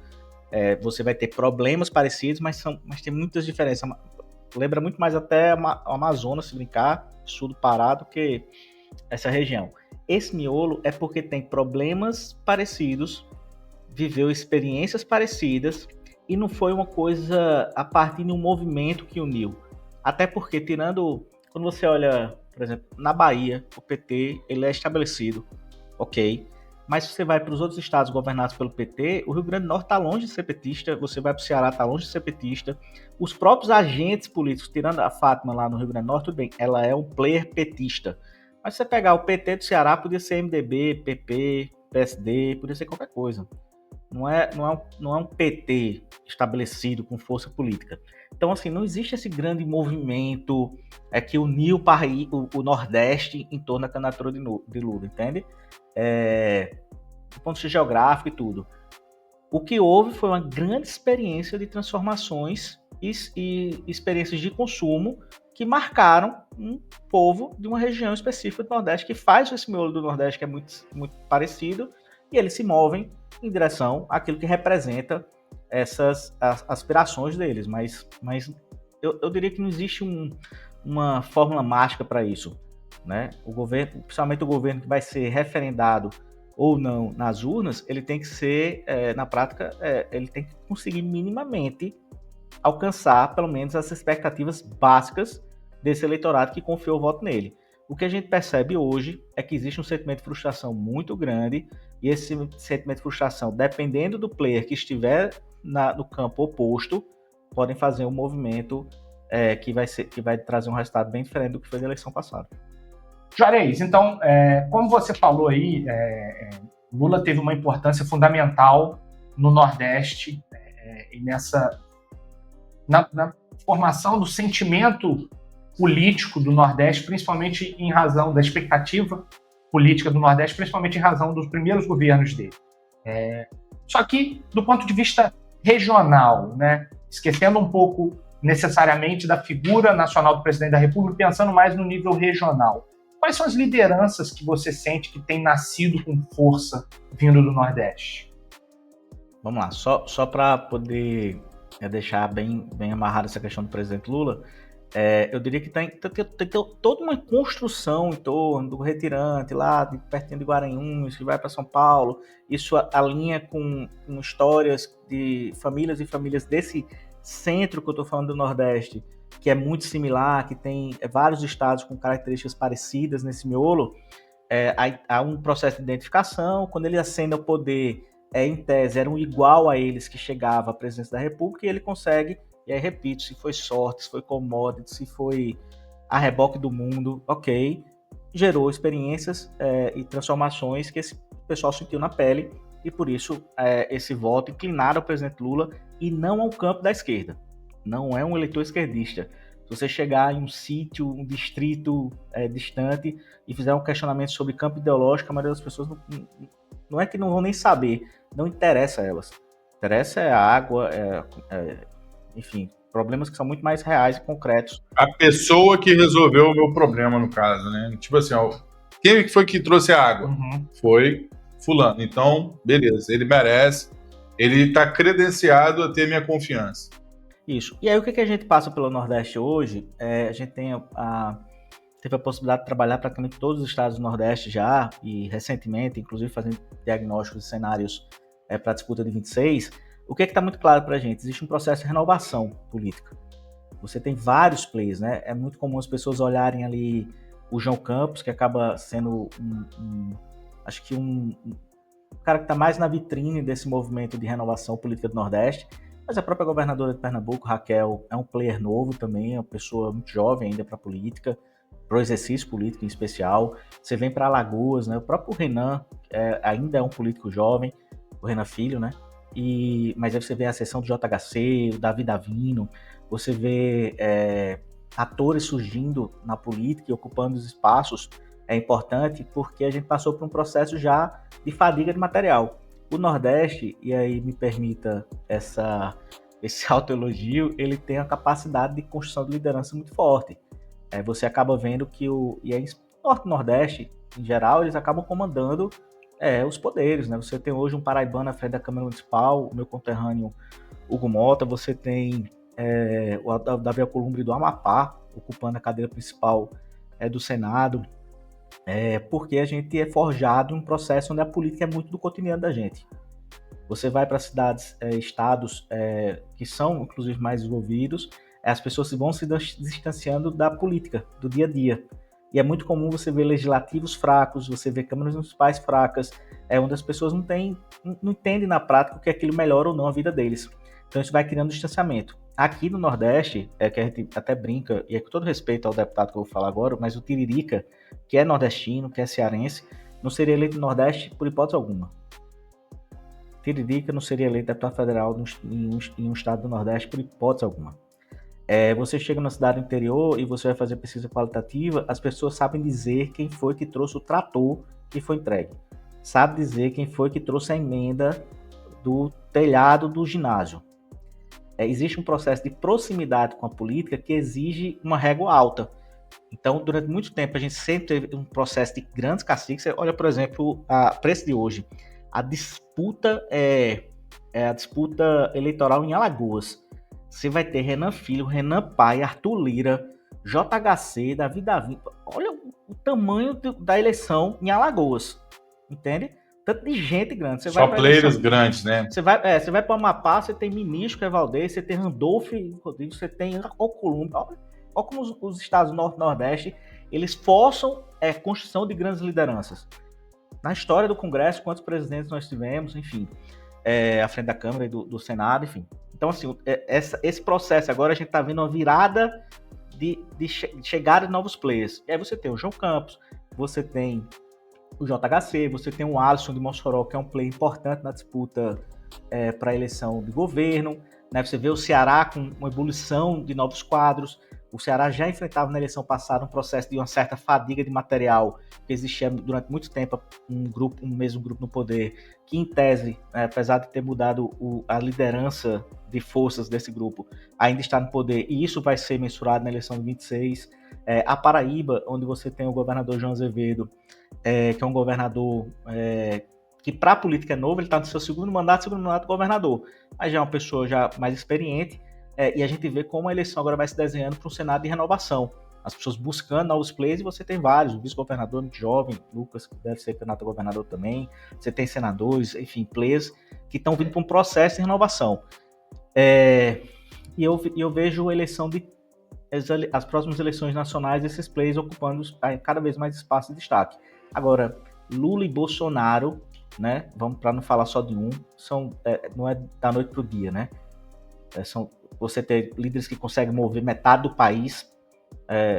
Você vai ter problemas parecidos, mas tem muitas diferenças. Lembra muito mais até o Amazonas, se brincar, sul do Pará, do que essa região. Esse miolo é porque tem problemas parecidos, viveu experiências parecidas, e não foi uma coisa a partir de um movimento que uniu. Até porque, quando você olha, por exemplo, na Bahia, o PT ele é estabelecido, ok, mas se você vai para os outros estados governados pelo PT, o Rio Grande do Norte está longe de ser petista, você vai para o Ceará, está longe de ser petista, os próprios agentes políticos, tirando a Fátima lá no Rio Grande do Norte, tudo bem, ela é um player petista, mas se você pegar o PT do Ceará, podia ser MDB, PP, PSD, podia ser qualquer coisa. Não é um PT estabelecido com força política. Então, assim, não existe esse grande movimento que uniu o Nordeste em torno da candidatura de Lula, entende? Do ponto de vista geográfico e tudo. O que houve foi uma grande experiência de transformações e experiências de consumo que marcaram um povo de uma região específica do Nordeste, que faz esse miolo do Nordeste, que é muito, muito parecido, e eles se movem em direção àquilo que representa essas aspirações deles, mas eu diria que não existe uma fórmula mágica para isso, né? O governo, principalmente o governo que vai ser referendado ou não nas urnas, ele tem que ser, na prática, ele tem que conseguir minimamente alcançar pelo menos as expectativas básicas desse eleitorado que confiou o voto nele. O que a gente percebe hoje é que existe um sentimento de frustração muito grande, e esse sentimento de frustração, dependendo do player que estiver no campo oposto, podem fazer um movimento que vai trazer um resultado bem diferente do que foi da eleição passada. Juarez, então, como você falou aí, Lula teve uma importância fundamental no Nordeste e na formação do sentimento político do Nordeste, principalmente em razão da expectativa política do Nordeste, principalmente em razão dos primeiros governos dele. Só que, do ponto de vista regional, né, esquecendo um pouco necessariamente da figura nacional do presidente da República, pensando mais no nível regional, quais são as lideranças que você sente que têm nascido com força vindo do Nordeste? Vamos lá, só para poder deixar bem amarrada essa questão do presidente Lula, eu diria que tem toda uma construção em torno do retirante lá, pertinho de Guaranhuns, que vai para São Paulo. Isso alinha com histórias de famílias e famílias desse centro que eu estou falando do Nordeste, que é muito similar, que tem vários estados com características parecidas nesse miolo. Há um processo de identificação. Quando ele ascende ao poder, em tese, era um igual a eles que chegava à presidência da República, e ele consegue. E aí, repito, se foi sorte, se foi commodity, se foi a reboque do mundo, ok, gerou experiências e transformações que esse pessoal sentiu na pele, e por isso esse voto inclinado ao presidente Lula e não ao campo da esquerda. Não é um eleitor esquerdista. Se você chegar em um sítio, um distrito distante e fizer um questionamento sobre campo ideológico, a maioria das pessoas não é que não vão nem saber, não interessa a elas. Interessa a água, enfim, problemas que são muito mais reais e concretos. A pessoa que resolveu o meu problema, no caso, né? Tipo assim, quem foi que trouxe a água? Uhum. Foi fulano. Então, beleza, ele merece, ele está credenciado a ter minha confiança. Isso. E aí, o que a gente passa pelo Nordeste hoje? A gente teve a possibilidade de trabalhar praticamente todos os estados do Nordeste já, e recentemente, inclusive, fazendo diagnósticos de cenários para a disputa de 26. O que está muito claro para a gente? Existe um processo de renovação política. Você tem vários players, né? É muito comum as pessoas olharem ali o João Campos, que acaba sendo acho que um cara que está mais na vitrine desse movimento de renovação política do Nordeste, mas a própria governadora de Pernambuco, Raquel, é um player novo também, é uma pessoa muito jovem ainda para a política, para o exercício político em especial. Você vem para Alagoas, né? O próprio Renan ainda é um político jovem, o Renan Filho, né? Mas aí você vê a seção do JHC, o Davi Davino, você vê atores surgindo na política e ocupando os espaços. É importante porque a gente passou por um processo já de fadiga de material. O Nordeste, e aí me permita esse autoelogio, ele tem a capacidade de construção de liderança muito forte. Você acaba vendo que Norte e Nordeste, em geral, eles acabam comandando os poderes, né? Você tem hoje um paraibano à frente da Câmara Municipal, o meu conterrâneo Hugo Mota, você tem o Davi Alcolumbre do Amapá, ocupando a cadeira principal do Senado, porque a gente é forjado em um processo onde a política é muito do cotidiano da gente. Você vai para cidades, estados que são, inclusive, mais desenvolvidos, as pessoas vão se distanciando da política, do dia a dia. E é muito comum você ver legislativos fracos, você ver câmaras municipais fracas, onde as pessoas não entendem na prática o que aquilo melhora ou não a vida deles. Então isso vai criando distanciamento. Aqui no Nordeste, que a gente até brinca, e com todo respeito ao deputado que eu vou falar agora, mas o Tiririca, que é nordestino, que é cearense, não seria eleito no Nordeste por hipótese alguma. Tiririca não seria eleito deputado federal em um estado do Nordeste por hipótese alguma. Você chega na cidade interior e você vai fazer pesquisa qualitativa, as pessoas sabem dizer quem foi que trouxe o trator que foi entregue. Sabe dizer quem foi que trouxe a emenda do telhado do ginásio. Existe um processo de proximidade com a política que exige uma régua alta. Então, durante muito tempo, a gente sempre teve um processo de grandes caciques. Você olha, por exemplo, a preço de hoje. A disputa a disputa eleitoral em Alagoas. você vai ter Renan Filho, Renan Paes, Arthur Lira, JHC, Davi. Olha o tamanho da eleição em Alagoas, entende? Tanto de gente grande. Você Só vai players grandes, né? Você vai para o Amapá, você tem Ministro, que é Valdez, você tem Randolph Rodrigues, você tem Alcolumbre. Olha como os estados do Norte e Nordeste, eles forçam a construção de grandes lideranças. Na história do Congresso, quantos presidentes nós tivemos, enfim, à frente da Câmara e do Senado, enfim. Então, assim, esse processo agora a gente está vendo uma virada de chegada de novos players. E aí você tem o João Campos, você tem o JHC, você tem o Alisson de Mossoró, que é um player importante na disputa para a eleição de governo, né? Você vê o Ceará com uma ebulição de novos quadros. O Ceará já enfrentava na eleição passada um processo de uma certa fadiga de material, que existia durante muito tempo um mesmo grupo no poder, que em tese, apesar de ter mudado a liderança de forças desse grupo, ainda está no poder, e isso vai ser mensurado na eleição de 26. A Paraíba, onde você tem o governador João Azevedo, que é um governador que para a política é novo, ele está no seu segundo mandato governador, mas já é uma pessoa já mais experiente, e a gente vê como a eleição agora vai se desenhando para um cenário de renovação. As pessoas buscando novos players, e você tem vários, o vice-governador muito jovem, Lucas, que deve ser candidato a governador também, você tem senadores, enfim, players que estão vindo para um processo de renovação. E eu vejo a eleição as próximas eleições nacionais, esses players ocupando cada vez mais espaço de destaque. Agora, Lula e Bolsonaro, né, vamos para não falar só de um, não é da noite para o dia, né? Você tem líderes que conseguem mover metade do país,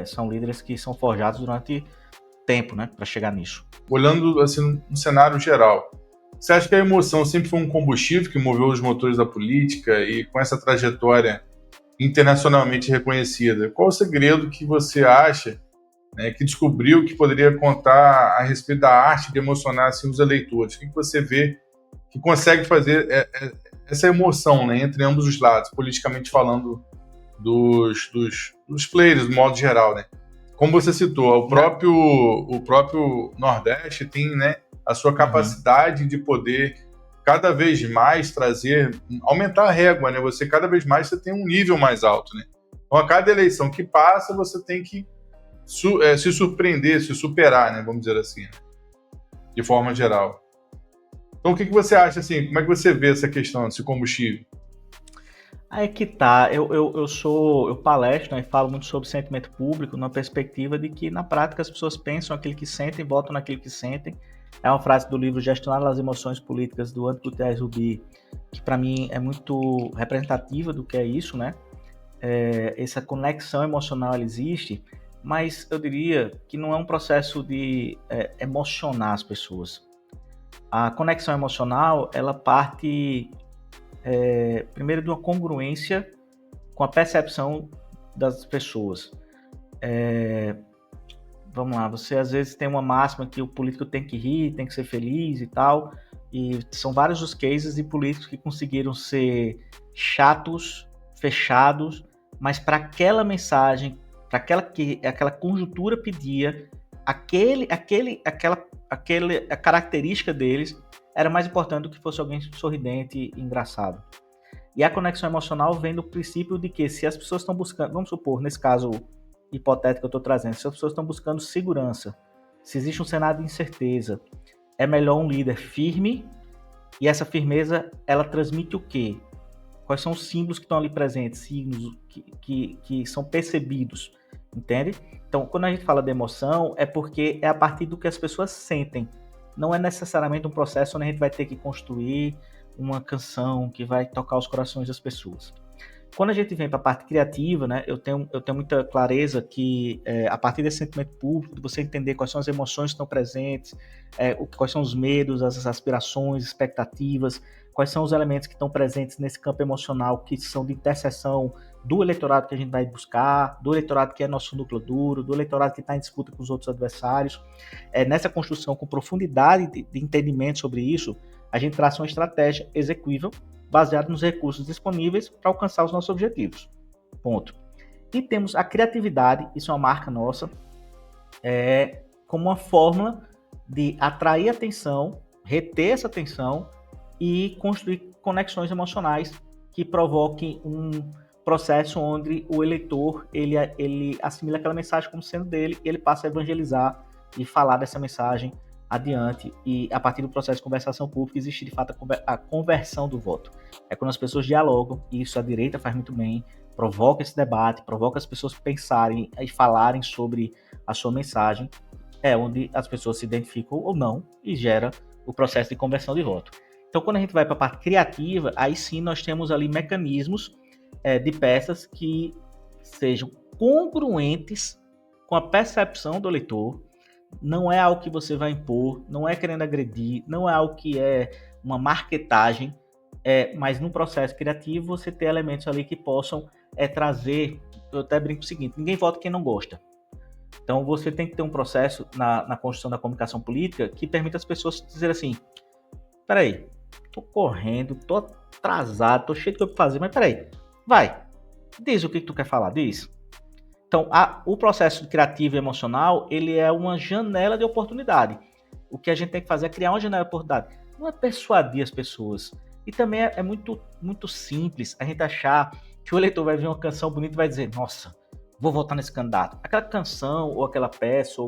são líderes que são forjados durante tempo, né, para chegar nisso. Olhando assim no cenário geral, você acha que a emoção sempre foi um combustível que moveu os motores da política, e com essa trajetória internacionalmente reconhecida, qual o segredo que você acha, né, que descobriu que poderia contar a respeito da arte de emocionar assim, os eleitores? O que você vê que consegue fazer essa emoção, né, entre ambos os lados, politicamente falando, dos players, do modo geral, né? Como você citou, o próprio Nordeste tem, né, a sua capacidade de poder cada vez mais aumentar a régua, né? Cada vez mais você tem um nível mais alto, né? Então, a cada eleição que passa, você tem que se surpreender, se superar, né? Vamos dizer assim, né? De forma geral. Então, o que você acha, assim, como é que você vê essa questão, esse combustível? Aí que tá, eu palestro, né, e falo muito sobre sentimento público, na perspectiva de que, na prática, as pessoas pensam aquilo que sentem, votam naquilo que sentem. É uma frase do livro Gestionar as Emoções Políticas, do Andy Gutierrez Rubi, que para mim é muito representativa do que é isso, né? Essa conexão emocional, ela existe, mas eu diria que não é um processo de emocionar as pessoas. A conexão emocional, ela parte primeiro de uma congruência com a percepção das pessoas. Vamos lá, você às vezes tem uma máxima que o político tem que rir, tem que ser feliz e tal, e são vários os cases de políticos que conseguiram ser chatos, fechados, mas para aquela mensagem, para aquela conjuntura pedia, a característica deles era mais importante do que fosse alguém sorridente e engraçado. E a conexão emocional vem do princípio de que, se as pessoas estão buscando, vamos supor, nesse caso hipotético que eu estou trazendo, se as pessoas estão buscando segurança, se existe um cenário de incerteza, é melhor um líder firme, e essa firmeza, ela transmite o quê? Quais são os símbolos que estão ali presentes, signos que são percebidos, entende? Então, quando a gente fala de emoção, é porque é a partir do que as pessoas sentem. Não é necessariamente um processo onde a gente vai ter que construir uma canção que vai tocar os corações das pessoas. Quando a gente vem para a parte criativa, né, eu tenho muita clareza que a partir desse sentimento público, de você entender quais são as emoções que estão presentes, quais são os medos, as aspirações, expectativas, quais são os elementos que estão presentes nesse campo emocional, que são de interseção do eleitorado que a gente vai buscar, do eleitorado que é nosso núcleo duro, do eleitorado que está em disputa com os outros adversários. Nessa construção com profundidade de entendimento sobre isso, a gente traça uma estratégia execuível, baseado nos recursos disponíveis para alcançar os nossos objetivos. Ponto. E temos a criatividade, isso é uma marca nossa, como uma fórmula de atrair atenção, reter essa atenção e construir conexões emocionais que provoquem processo onde o eleitor ele assimila aquela mensagem como sendo dele e ele passa a evangelizar e falar dessa mensagem adiante, e a partir do processo de conversação pública existe de fato a conversão do voto. É quando as pessoas dialogam, e isso a direita faz muito bem, provoca esse debate, provoca as pessoas pensarem e falarem sobre a sua mensagem, é onde as pessoas se identificam ou não e gera o processo de conversão de voto. Então, quando a gente vai para a parte criativa, aí sim nós temos ali mecanismos de peças que sejam congruentes com a percepção do eleitor. Não é algo que você vai impor, não é querendo agredir, não é algo que é uma marketagem, mas no processo criativo você tem elementos ali que possam trazer, eu até brinco o seguinte, ninguém vota quem não gosta. Então você tem que ter um processo na construção da comunicação política que permita as pessoas dizer assim, peraí, tô correndo, tô atrasado, tô cheio de coisa pra fazer, mas peraí, vai, diz o que tu quer falar, diz. Então, o processo criativo e emocional, ele é uma janela de oportunidade. O que a gente tem que fazer é criar uma janela de oportunidade. Não é persuadir as pessoas. E também é muito, muito simples a gente achar que o eleitor vai ver uma canção bonita e vai dizer, nossa, vou votar nesse candidato. Aquela canção ou aquela peça,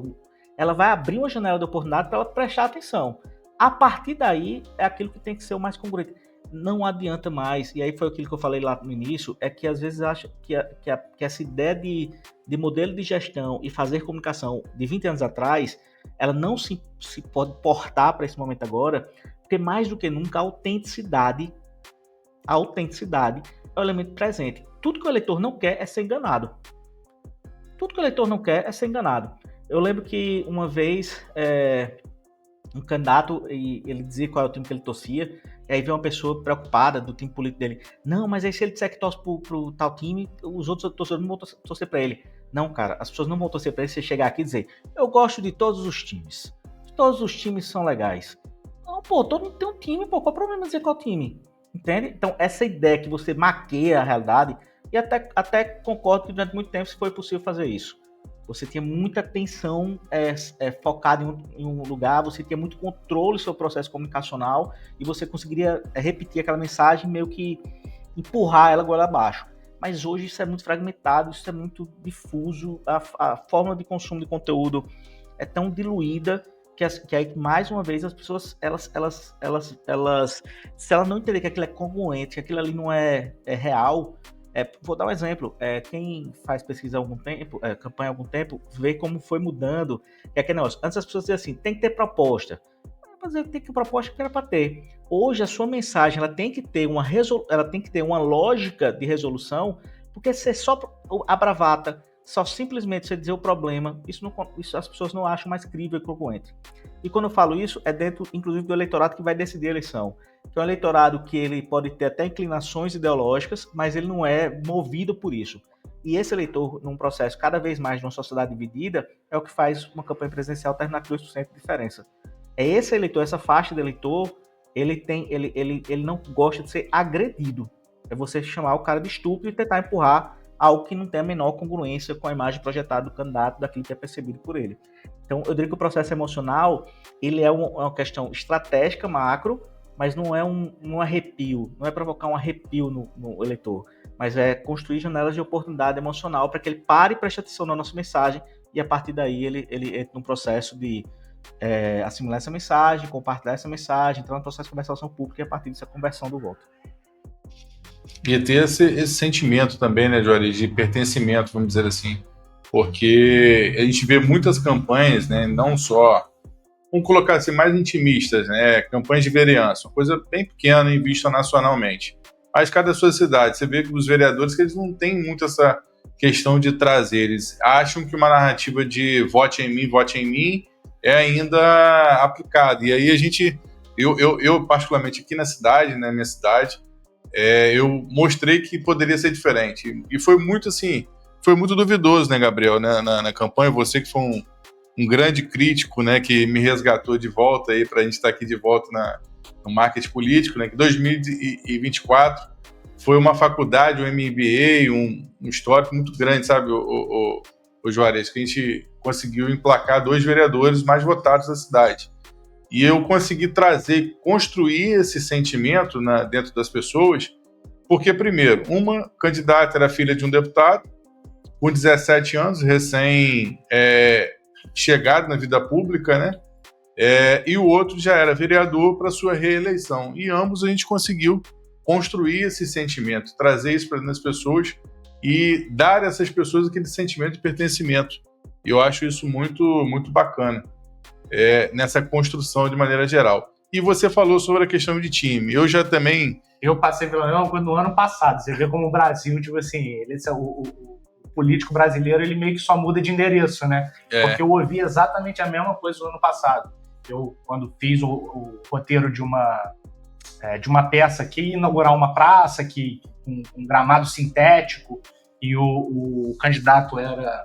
ela vai abrir uma janela de oportunidade para ela prestar atenção. A partir daí, é aquilo que tem que ser o mais congruente. Não adianta mais, e aí foi aquilo que eu falei lá no início, é que às vezes acha que essa ideia de modelo de gestão e fazer comunicação de 20 anos atrás, ela não se pode portar para esse momento agora, porque mais do que nunca a autenticidade é o elemento presente. Tudo que o eleitor não quer é ser enganado. Tudo que o eleitor não quer é ser enganado. Eu lembro que uma vez um candidato, e ele dizia qual é o time que ele torcia, e aí veio uma pessoa preocupada do time político dele. Não, mas aí se ele disser que torce pro tal time, os outros torcedores não vão torcer pra ele. Não, cara, as pessoas não vão torcer pra ele se você chegar aqui e dizer, eu gosto de todos os times. Todos os times são legais. Não, pô, todo mundo tem um time, pô, qual o problema dizer qual time? Entende? Então, essa ideia que você maqueia a realidade, e até concordo que durante muito tempo foi possível fazer isso. Você tinha muita atenção focada em um lugar, você tinha muito controle do seu processo comunicacional e você conseguiria repetir aquela mensagem, meio que empurrar ela goela abaixo. Mas hoje isso é muito fragmentado, isso é muito difuso, a forma de consumo de conteúdo é tão diluída que aí, mais uma vez, as pessoas, elas se ela não entender que aquilo é congruente, que aquilo ali não é real. Vou dar um exemplo, quem faz pesquisa há algum tempo, campanha há algum tempo, vê como foi mudando, que é aquele negócio. Antes as pessoas diziam assim, tem que ter proposta. Mas tem que ter proposta que era para ter. Hoje a sua mensagem ela tem que ter uma lógica de resolução, porque se é só a bravata, só simplesmente você dizer o problema, isso as pessoas não acham mais crível e congruente. E quando eu falo isso, é dentro, inclusive, do eleitorado que vai decidir a eleição. Que é um eleitorado que ele pode ter até inclinações ideológicas, mas ele não é movido por isso. E esse eleitor, num processo cada vez mais de uma sociedade dividida, é o que faz uma campanha presidencial terminar com 2% de diferença. É esse eleitor, essa faixa de eleitor, ele não gosta de ser agredido. É você chamar o cara de estúpido e tentar empurrar algo que não tem a menor congruência com a imagem projetada do candidato, daquilo que é percebido por ele. Então, eu diria que o processo emocional, ele é uma questão estratégica, macro, mas não é um arrepio, não é provocar um arrepio no eleitor, mas é construir janelas de oportunidade emocional para que ele pare e preste atenção na nossa mensagem e a partir daí ele entra num processo de assimilar essa mensagem, compartilhar essa mensagem, entrar no processo de conversação pública e a partir disso a conversão do voto. E ter esse sentimento também, né, Juarez, de pertencimento, vamos dizer assim, porque a gente vê muitas campanhas, né, não só, vamos colocar assim, mais intimistas, né, campanhas de vereança, uma coisa bem pequena e vista nacionalmente, mas cada sua cidade, você vê que os vereadores, que eles não têm muito essa questão de trazer, eles acham que uma narrativa de vote em mim, é ainda aplicada, e aí eu particularmente aqui na cidade, né, minha cidade, eu mostrei que poderia ser diferente. E foi muito assim, foi muito duvidoso, né, Gabriel, né, na campanha, você que foi um grande crítico, né, que me resgatou de volta aí para a gente estar aqui de volta no marketing político, né, que 2024 foi uma faculdade, um MBA, um histórico muito grande, sabe, o Juarez, que a gente conseguiu emplacar 2 vereadores mais votados da cidade. E eu consegui construir esse sentimento dentro das pessoas Porque, primeiro, uma candidata era filha de um deputado, com 17 anos, recém-chegado na vida pública, né? E o outro já era vereador para sua reeleição. E ambos a gente conseguiu construir esse sentimento, trazer isso para as pessoas e dar a essas pessoas aquele sentimento de pertencimento. E eu acho isso muito, muito bacana nessa construção de maneira geral. E você falou sobre a questão de time. Eu já também... Eu passei pela mesma coisa no ano passado. Você vê como o Brasil, tipo assim, o político brasileiro, ele meio que só muda de endereço, né? Porque eu ouvi exatamente a mesma coisa no ano passado. Eu, quando fiz o roteiro de uma peça que ia inaugurar uma praça com um gramado sintético e o candidato era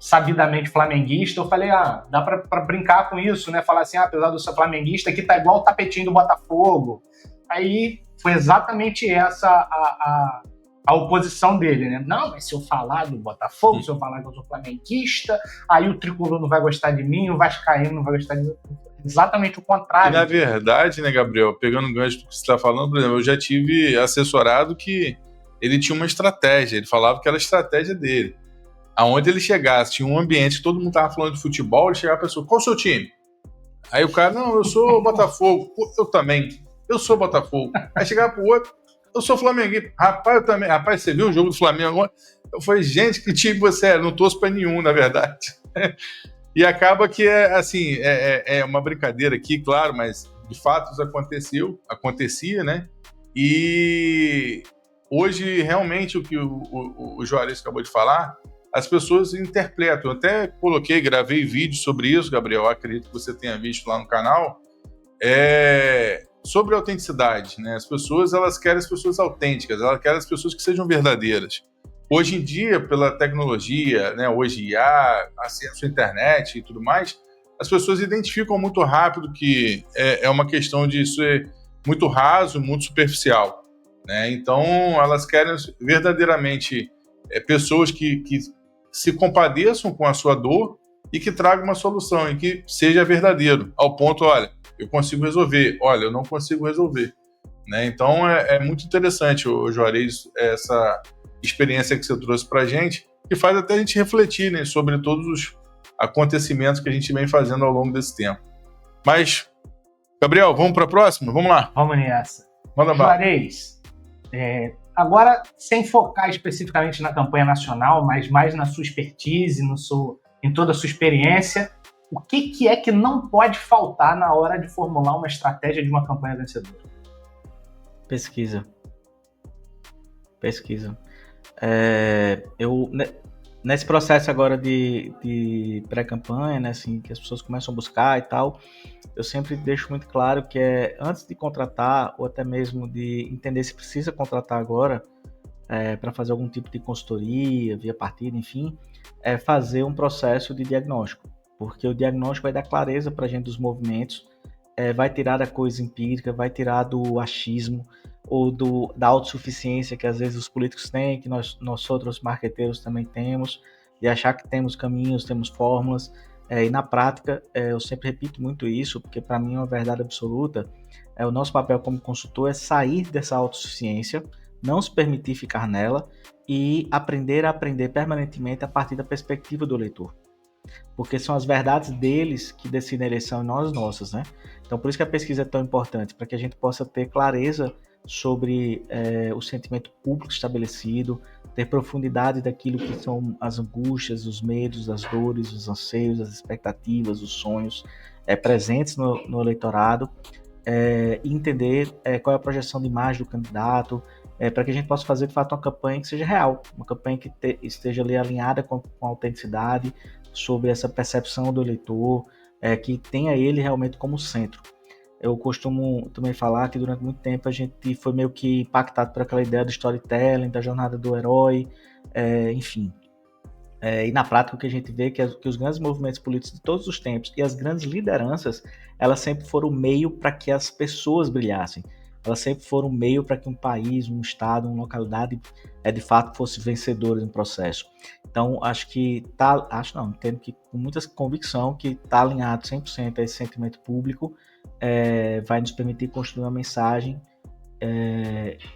sabidamente flamenguista, eu falei, dá pra brincar com isso, né? Falar assim, apesar de eu ser flamenguista, aqui tá igual o tapetinho do Botafogo. Aí foi exatamente essa a oposição dele, né? Não, mas se eu falar do Botafogo, se eu falar que eu sou flamenguista, aí o tricolor não vai gostar de mim, o vascaíno não vai gostar de mim. Exatamente o contrário. E na verdade, né, Gabriel, pegando o gancho do que você está falando, por exemplo, eu já tive assessorado que ele tinha uma estratégia, ele falava que era a estratégia dele. Aonde ele chegasse, tinha um ambiente que todo mundo estava falando de futebol, ele chegava a pessoa, qual o seu time? Aí o cara, não, eu sou Botafogo. Eu também, eu sou Botafogo. Aí chegava pro outro, eu sou flamenguista. Rapaz, eu também. Rapaz, você viu o jogo do Flamengo agora? Eu falei, gente, que time você é? Eu não torço para nenhum, na verdade. E acaba que é uma brincadeira aqui, claro, mas de fato isso acontecia, né? E hoje, realmente, o que o Juarez acabou de falar, as pessoas interpretam. Eu até gravei vídeo sobre isso, Gabriel, acredito que você tenha visto lá no canal, sobre autenticidade, né? As pessoas, elas querem as pessoas autênticas, elas querem as pessoas que sejam verdadeiras. Hoje em dia, pela tecnologia, né, hoje IA, acesso à internet e tudo mais, as pessoas identificam muito rápido que é uma questão de ser muito raso, muito superficial, né? Então, elas querem verdadeiramente pessoas que se compadeçam com a sua dor e que tragam uma solução e que seja verdadeiro, ao ponto, olha, eu consigo resolver, olha, eu não consigo resolver, né? Então, é muito interessante, Juarez, essa experiência que você trouxe para a gente, que faz até a gente refletir, né, sobre todos os acontecimentos que a gente vem fazendo ao longo desse tempo. Mas, Gabriel, vamos para a próxima? Vamos lá. Vamos nessa. Manda bala. Juarez, agora, sem focar especificamente na campanha nacional, mas mais na sua expertise, em toda a sua experiência, o que é que não pode faltar na hora de formular uma estratégia de uma campanha vencedora? Pesquisa. Nesse processo agora de pré-campanha, né, assim, que as pessoas começam a buscar e tal, eu sempre deixo muito claro que antes de contratar, ou até mesmo de entender se precisa contratar agora, para fazer algum tipo de consultoria, via partida, enfim, fazer um processo de diagnóstico, porque o diagnóstico vai dar clareza para a gente dos movimentos, vai tirar da coisa empírica, vai tirar do achismo, ou da autossuficiência que às vezes os políticos têm, que nós outros marqueteiros também temos, de achar que temos caminhos, temos fórmulas, e na prática, eu sempre repito muito isso, porque para mim é uma verdade absoluta, o nosso papel como consultor é sair dessa autossuficiência, não se permitir ficar nela, e aprender a aprender permanentemente a partir da perspectiva do leitor. Porque são as verdades deles que decidem a eleição e não as nossas, né? Então, por isso que a pesquisa é tão importante, para que a gente possa ter clareza sobre o sentimento público estabelecido, ter profundidade daquilo que são as angústias, os medos, as dores, os anseios, as expectativas, os sonhos presentes no eleitorado, e entender qual é a projeção de imagem do candidato, para que a gente possa fazer de fato uma campanha que seja real, uma campanha que esteja ali alinhada com a autenticidade, sobre essa percepção do eleitor, que tenha ele realmente como centro. Eu costumo também falar que durante muito tempo a gente foi meio que impactado por aquela ideia do storytelling, da jornada do herói, enfim. E na prática o que a gente vê é que os grandes movimentos políticos de todos os tempos e as grandes lideranças, elas sempre foram meio para que as pessoas brilhassem. Elas sempre foram meio para que um país, um estado, uma localidade, de fato fosse vencedor no processo. Então, entendo que com muita convicção que está alinhado 100% a esse sentimento público, vai nos permitir construir uma mensagem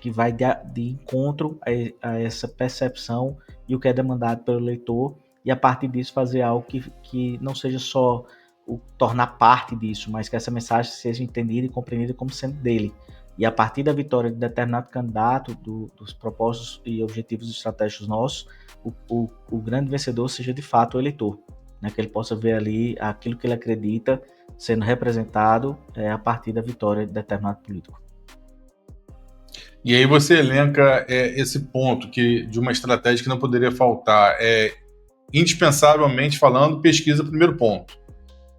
que vai de encontro a essa percepção e o que é demandado pelo eleitor, e a partir disso fazer algo que não seja só tornar parte disso, mas que essa mensagem seja entendida e compreendida como sendo dele. E a partir da vitória de determinado candidato, dos propósitos e objetivos estratégicos nossos, o grande vencedor seja de fato o eleitor, né? Que ele possa ver ali aquilo que ele acredita sendo representado a partir da vitória de determinado político. E aí você elenca esse ponto de uma estratégia que não poderia faltar. Indispensavelmente falando, pesquisa, primeiro ponto.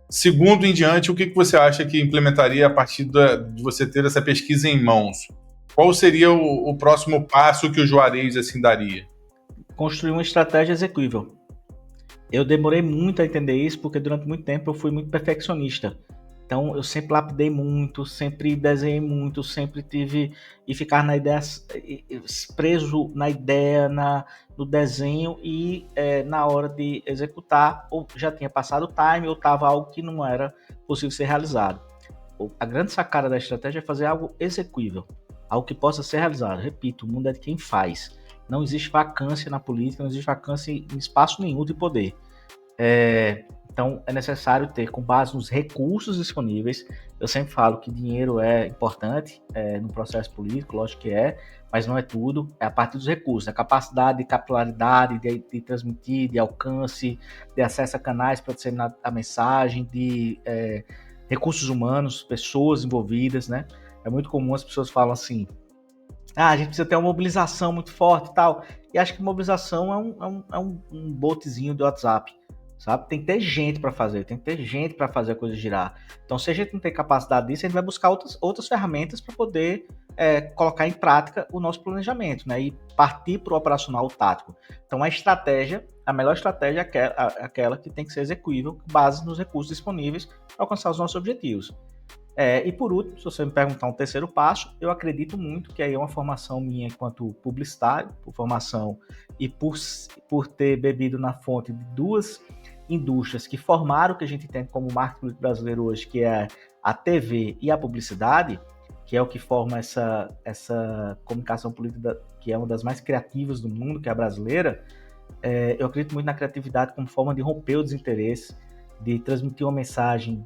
Segundo em diante, o que você acha que implementaria a partir de você ter essa pesquisa em mãos? Qual seria o próximo passo que o Juarez assim daria? Construir uma estratégia execuível. Eu demorei muito a entender isso, porque durante muito tempo eu fui muito perfeccionista. Então eu sempre lapidei muito, sempre desenhei muito, sempre tive e ficar na ideia, preso na ideia, no desenho, e na hora de executar, ou já tinha passado o time, ou estava algo que não era possível ser realizado. A grande sacada da estratégia é fazer algo execuível, algo que possa ser realizado. Repito, o mundo é de quem faz. Não existe vacância na política, não existe vacância em espaço nenhum de poder. Então é necessário ter, com base nos recursos disponíveis. Eu sempre falo que dinheiro é importante no processo político, lógico que mas não é tudo. É a partir dos recursos, a capacidade de capilaridade, de transmitir, de alcance, de acesso a canais para disseminar a mensagem, de recursos humanos, pessoas envolvidas, né? É muito comum as pessoas falam assim: a gente precisa ter uma mobilização muito forte e tal. E acho que mobilização é um botzinho do WhatsApp, sabe? Tem que ter gente para fazer, tem que ter gente para fazer a coisa girar. Então, se a gente não tem capacidade disso, a gente vai buscar outras ferramentas para poder colocar em prática o nosso planejamento, né? E partir para o operacional, o tático. Então, a melhor estratégia é aquela que tem que ser execuível, com base nos recursos disponíveis para alcançar os nossos objetivos. E por último, se você me perguntar um terceiro passo, eu acredito muito que aí é uma formação minha enquanto publicitário, por formação e por ter bebido na fonte de duas indústrias que formaram o que a gente tem como marketing brasileiro hoje, que é a TV e a publicidade, que é o que forma essa comunicação política que é uma das mais criativas do mundo, que é a brasileira. Eu acredito muito na criatividade como forma de romper o desinteresse, de transmitir uma mensagem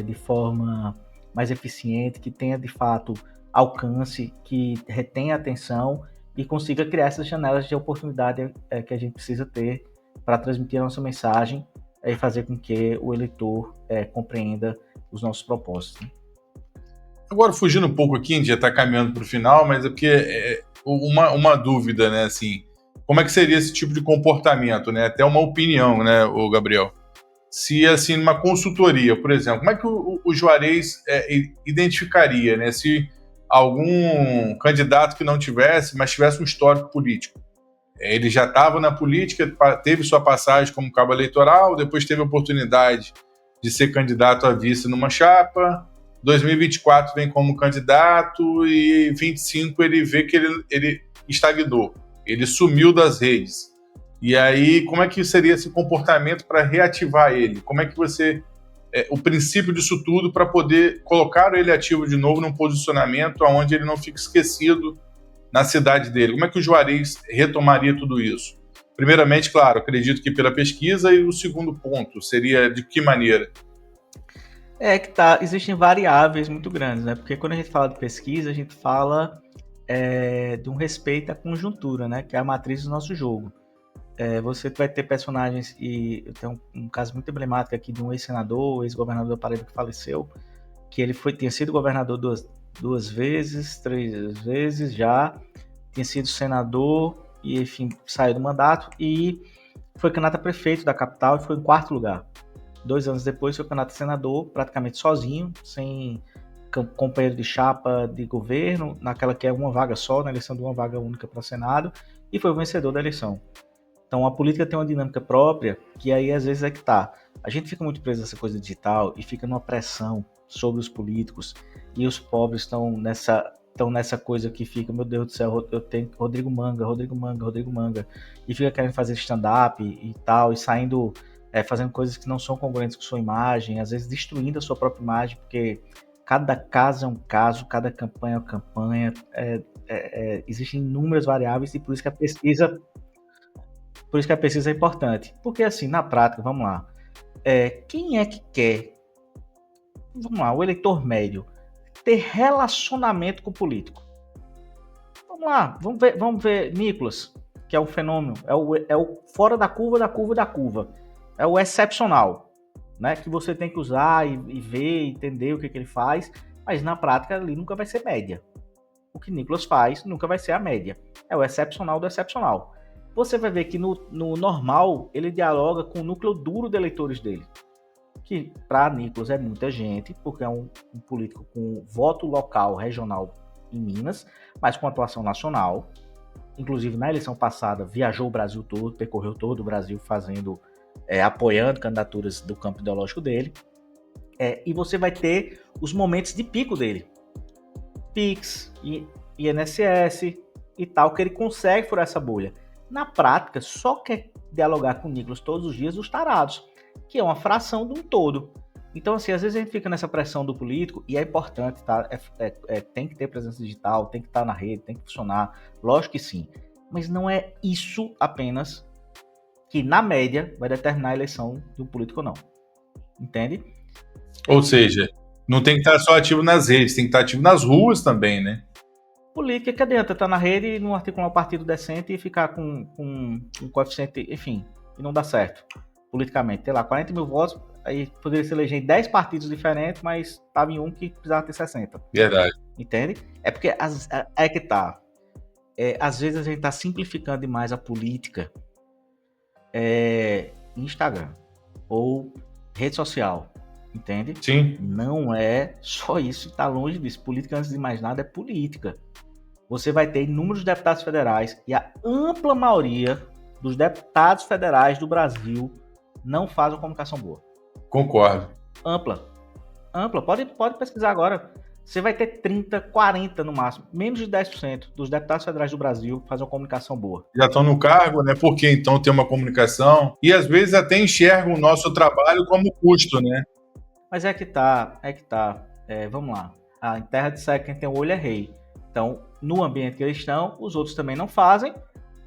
de forma mais eficiente, que tenha de fato alcance, que retenha atenção e consiga criar essas janelas de oportunidade que a gente precisa ter para transmitir a nossa mensagem e fazer com que o eleitor compreenda os nossos propósitos, né? Agora, fugindo um pouco aqui, a gente já está caminhando para o final, mas é porque uma dúvida, né, assim, como é que seria esse tipo de comportamento, né? Até uma opinião, né, o Gabriel? Se, assim, numa consultoria, por exemplo, como é que o Juarez identificaria, né, se algum candidato que não tivesse, mas tivesse um histórico político? Ele já estava na política, teve sua passagem como cabo eleitoral, depois teve a oportunidade de ser candidato a vice numa chapa, 2024 vem como candidato e 25 ele vê que ele estagnou, ele sumiu das redes. E aí, como é que seria esse comportamento para reativar ele? Como é que você... o princípio disso tudo para poder colocar ele ativo de novo num posicionamento onde ele não fique esquecido na cidade dele? Como é que o Juarez retomaria tudo isso? Primeiramente, claro, acredito que pela pesquisa, e o segundo ponto seria de que maneira? Existem variáveis muito grandes, né? Porque quando a gente fala de pesquisa, a gente fala de um respeito à conjuntura, né? Que é a matriz do nosso jogo. Você vai ter personagens, e eu tenho um caso muito emblemático aqui de um ex-senador, ex-governador da Paraíba que faleceu, que ele tinha sido governador duas vezes, 3 vezes já, tinha sido senador e, enfim, saiu do mandato e foi candidato a prefeito da capital e foi em 4º lugar. 2 anos depois foi candidato a senador, praticamente sozinho, sem companheiro de chapa de governo, naquela que é uma vaga só, na eleição de uma vaga única para Senado, e foi o vencedor da eleição. Então a política tem uma dinâmica própria, que aí às vezes a gente fica muito preso nessa coisa digital e fica numa pressão sobre os políticos, e os pobres estão nessa coisa que fica, meu Deus do céu, eu tenho Rodrigo Manga, e fica querendo fazer stand-up e tal, e saindo, fazendo coisas que não são congruentes com sua imagem, às vezes destruindo a sua própria imagem, porque Cada caso é um caso, cada campanha é uma campanha, existem inúmeras variáveis e por isso que a pesquisa é importante. Porque assim, na prática, vamos lá, quem é que quer, vamos lá, o eleitor médio, ter relacionamento com o político? Vamos lá, vamos ver Nicolas, que é o fenômeno, é o fora da curva, da curva, da curva. É o excepcional, né? Que você tem que usar e ver, entender o que ele faz, mas na prática ali nunca vai ser média. O que Nicolas faz nunca vai ser a média. É o excepcional do excepcional. Você vai ver que no normal ele dialoga com o núcleo duro de eleitores dele. Que para Nicolas é muita gente, porque é um político com voto local, regional em Minas, mas com atuação nacional. Inclusive, na eleição passada, viajou o Brasil todo, percorreu todo o Brasil apoiando candidaturas do campo ideológico dele. E você vai ter os momentos de pico dele. Pix, INSS e tal, que ele consegue furar essa bolha. Na prática, só quer dialogar com o Nicolas todos os dias os tarados, que é uma fração de um todo. Então, assim, às vezes a gente fica nessa pressão do político, e é importante, tá? Tem que ter presença digital, tem que estar na rede, tem que funcionar, lógico que sim. Mas não é isso apenas que, na média, vai determinar a eleição de um político ou não. Entende? Ou seja, não tem que estar só ativo nas redes, tem que estar ativo nas ruas também, né? Política, que adianta estar na rede e não articular um partido decente e ficar com um coeficiente, enfim, e não dá certo politicamente. Tem lá 40 mil votos, aí poderia se eleger em 10 partidos diferentes, mas estava em um que precisava ter 60. Verdade. Entende? É porque é que tá. Às vezes a gente está simplificando demais a política Instagram ou rede social. Entende? Sim. Não é só isso, está longe disso. Política, antes de mais nada, é política. Você vai ter inúmeros deputados federais e a ampla maioria dos deputados federais do Brasil não faz uma comunicação boa. Concordo. Ampla. Pode pesquisar agora. Você vai ter 30, 40 no máximo, menos de 10% dos deputados federais do Brasil fazem uma comunicação boa. Já estão no cargo, né? Por que então ter uma comunicação? E às vezes até enxergam o nosso trabalho como custo, né? Mas é que tá. Vamos lá. Em terra de cego, quem tem o olho é rei. Então, no ambiente que eles estão, os outros também não fazem.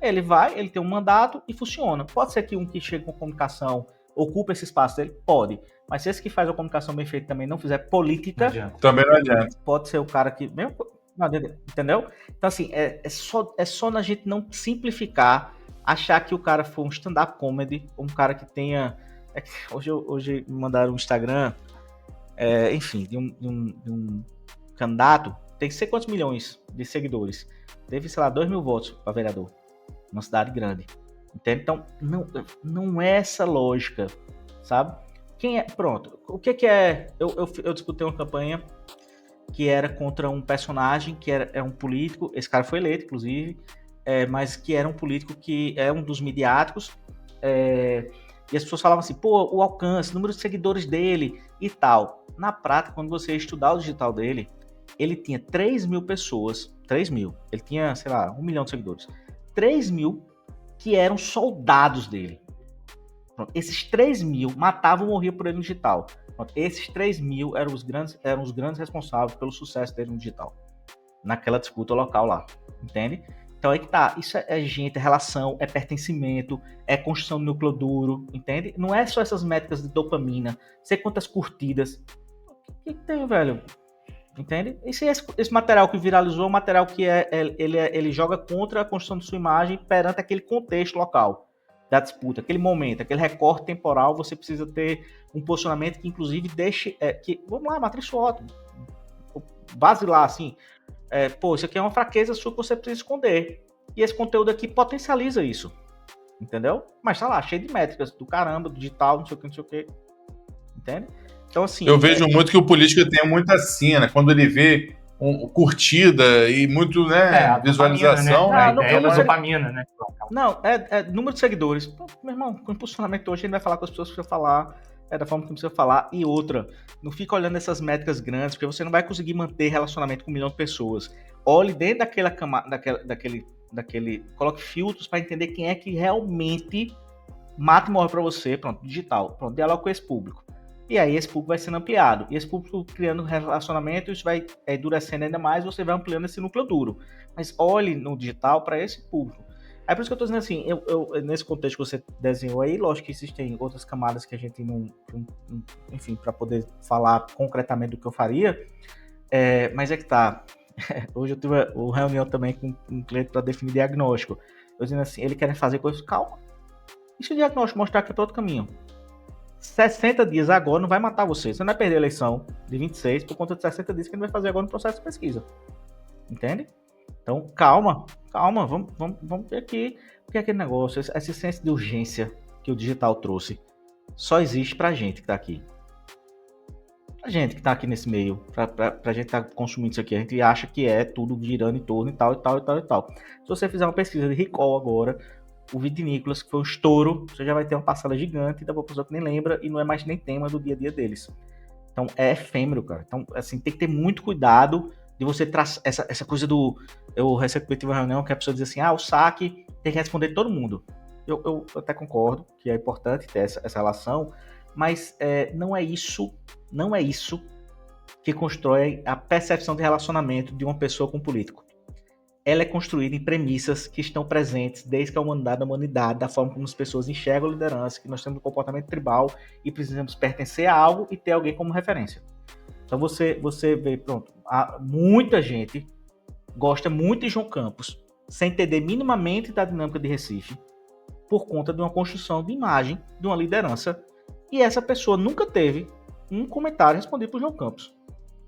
Ele tem um mandato e funciona. Pode ser que um que chega com comunicação ocupe esse espaço dele? Pode. Mas se esse que faz a comunicação bem feita também não fizer política, também não adianta. Pode ser o cara que... Entendeu? Então, assim, é só na gente não simplificar, achar que o cara for um stand-up comedy, um cara que tenha... Hoje me mandaram um Instagram, enfim, de um candidato, tem que ser quantos milhões de seguidores? Teve, sei lá, 2 mil votos para vereador, numa cidade grande. Entende? Então, não é essa lógica, sabe? Pronto, o que é... Eu disputei uma campanha que era contra um personagem que é um político, esse cara foi eleito, inclusive, mas que era um político que é um dos midiáticos, e as pessoas falavam assim, pô, o alcance, o número de seguidores dele e tal. Na prática, quando você estudar o digital dele, ele tinha 3 mil pessoas, 3 mil, ele tinha, sei lá, 1 milhão de seguidores, 3 mil que eram soldados dele. Pronto, esses 3 mil matavam ou morriam por ele no digital. Pronto, esses 3 mil eram os grandes responsáveis pelo sucesso dele no digital, naquela disputa local lá, entende? Então aí que tá, isso é gente, é relação, é pertencimento, é construção do núcleo duro, entende? Não é só essas métricas de dopamina, sei quantas curtidas. O que tem, velho? Entende? Esse material que viralizou é um material que ele joga contra a construção de sua imagem perante aquele contexto local da disputa, aquele momento, aquele recorte temporal. Você precisa ter um posicionamento que inclusive deixe... vamos lá, matriz SWOT, base lá, assim, isso aqui é uma fraqueza sua que você precisa esconder. E esse conteúdo aqui potencializa isso. Entendeu? Mas tá lá, cheio de métricas do caramba, do digital, não sei o que. Entende? Então, assim... Eu vejo muito que o político tem muita cena, quando ele vê curtida e muito, né, visualização. Dopamina, né? A ideia da dopamina, né? Não, número de seguidores. Pô, meu irmão, com impulsionamento hoje a gente vai falar com as pessoas que precisa falar, da forma que precisa falar. E outra, não fica olhando essas métricas grandes, porque você não vai conseguir manter relacionamento com 1 milhão de pessoas. Olhe dentro daquela daquele... Coloque filtros para entender quem é que realmente mata e morre para você. Pronto, digital. Pronto, dialogue com esse público. E aí esse público vai sendo ampliado. E esse público criando relacionamento, isso vai endurecendo ainda mais, você vai ampliando esse núcleo duro. Mas olhe no digital para esse público. É por isso que eu estou dizendo assim, nesse contexto que você desenhou aí, lógico que existem outras camadas que a gente não enfim, para poder falar concretamente do que eu faria, mas é que tá. Hoje eu tive uma reunião também com um cliente para definir diagnóstico. Eu dizendo assim, ele quer fazer coisas, calma. E se o diagnóstico mostrar que é para outro caminho? 60 dias agora não vai matar você. Você não vai perder a eleição de 26 por conta de 60 dias que ele vai fazer agora no processo de pesquisa. Entende? Então, calma, vamos ver aqui. Porque aquele negócio, esse senso de urgência que o digital trouxe, só existe pra gente que tá aqui. Pra gente que tá aqui nesse meio, pra gente tá consumindo isso aqui, a gente acha que é tudo girando em torno e tal. Se você fizer uma pesquisa de recall agora, o Vitinícolas, que foi um estouro, você já vai ter uma parcela gigante da população que nem lembra e não é mais nem tema do dia a dia deles. Então, é efêmero, cara. Então, assim, tem que ter muito cuidado de você traçar essa coisa do... Eu recentemente tive uma reunião que a pessoa diz assim, o saque tem que responder todo mundo. Eu até concordo que é importante ter essa relação, mas não é isso que constrói a percepção de relacionamento de uma pessoa com um político. Ela é construída em premissas que estão presentes desde que a humanidade, da forma como as pessoas enxergam a liderança, que nós temos um comportamento tribal e precisamos pertencer a algo e ter alguém como referência. Então você vê, pronto, muita gente gosta muito de João Campos, sem entender minimamente da dinâmica de Recife, por conta de uma construção de imagem de uma liderança, e essa pessoa nunca teve um comentário respondido por João Campos,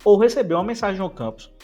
ou recebeu uma mensagem de João Campos.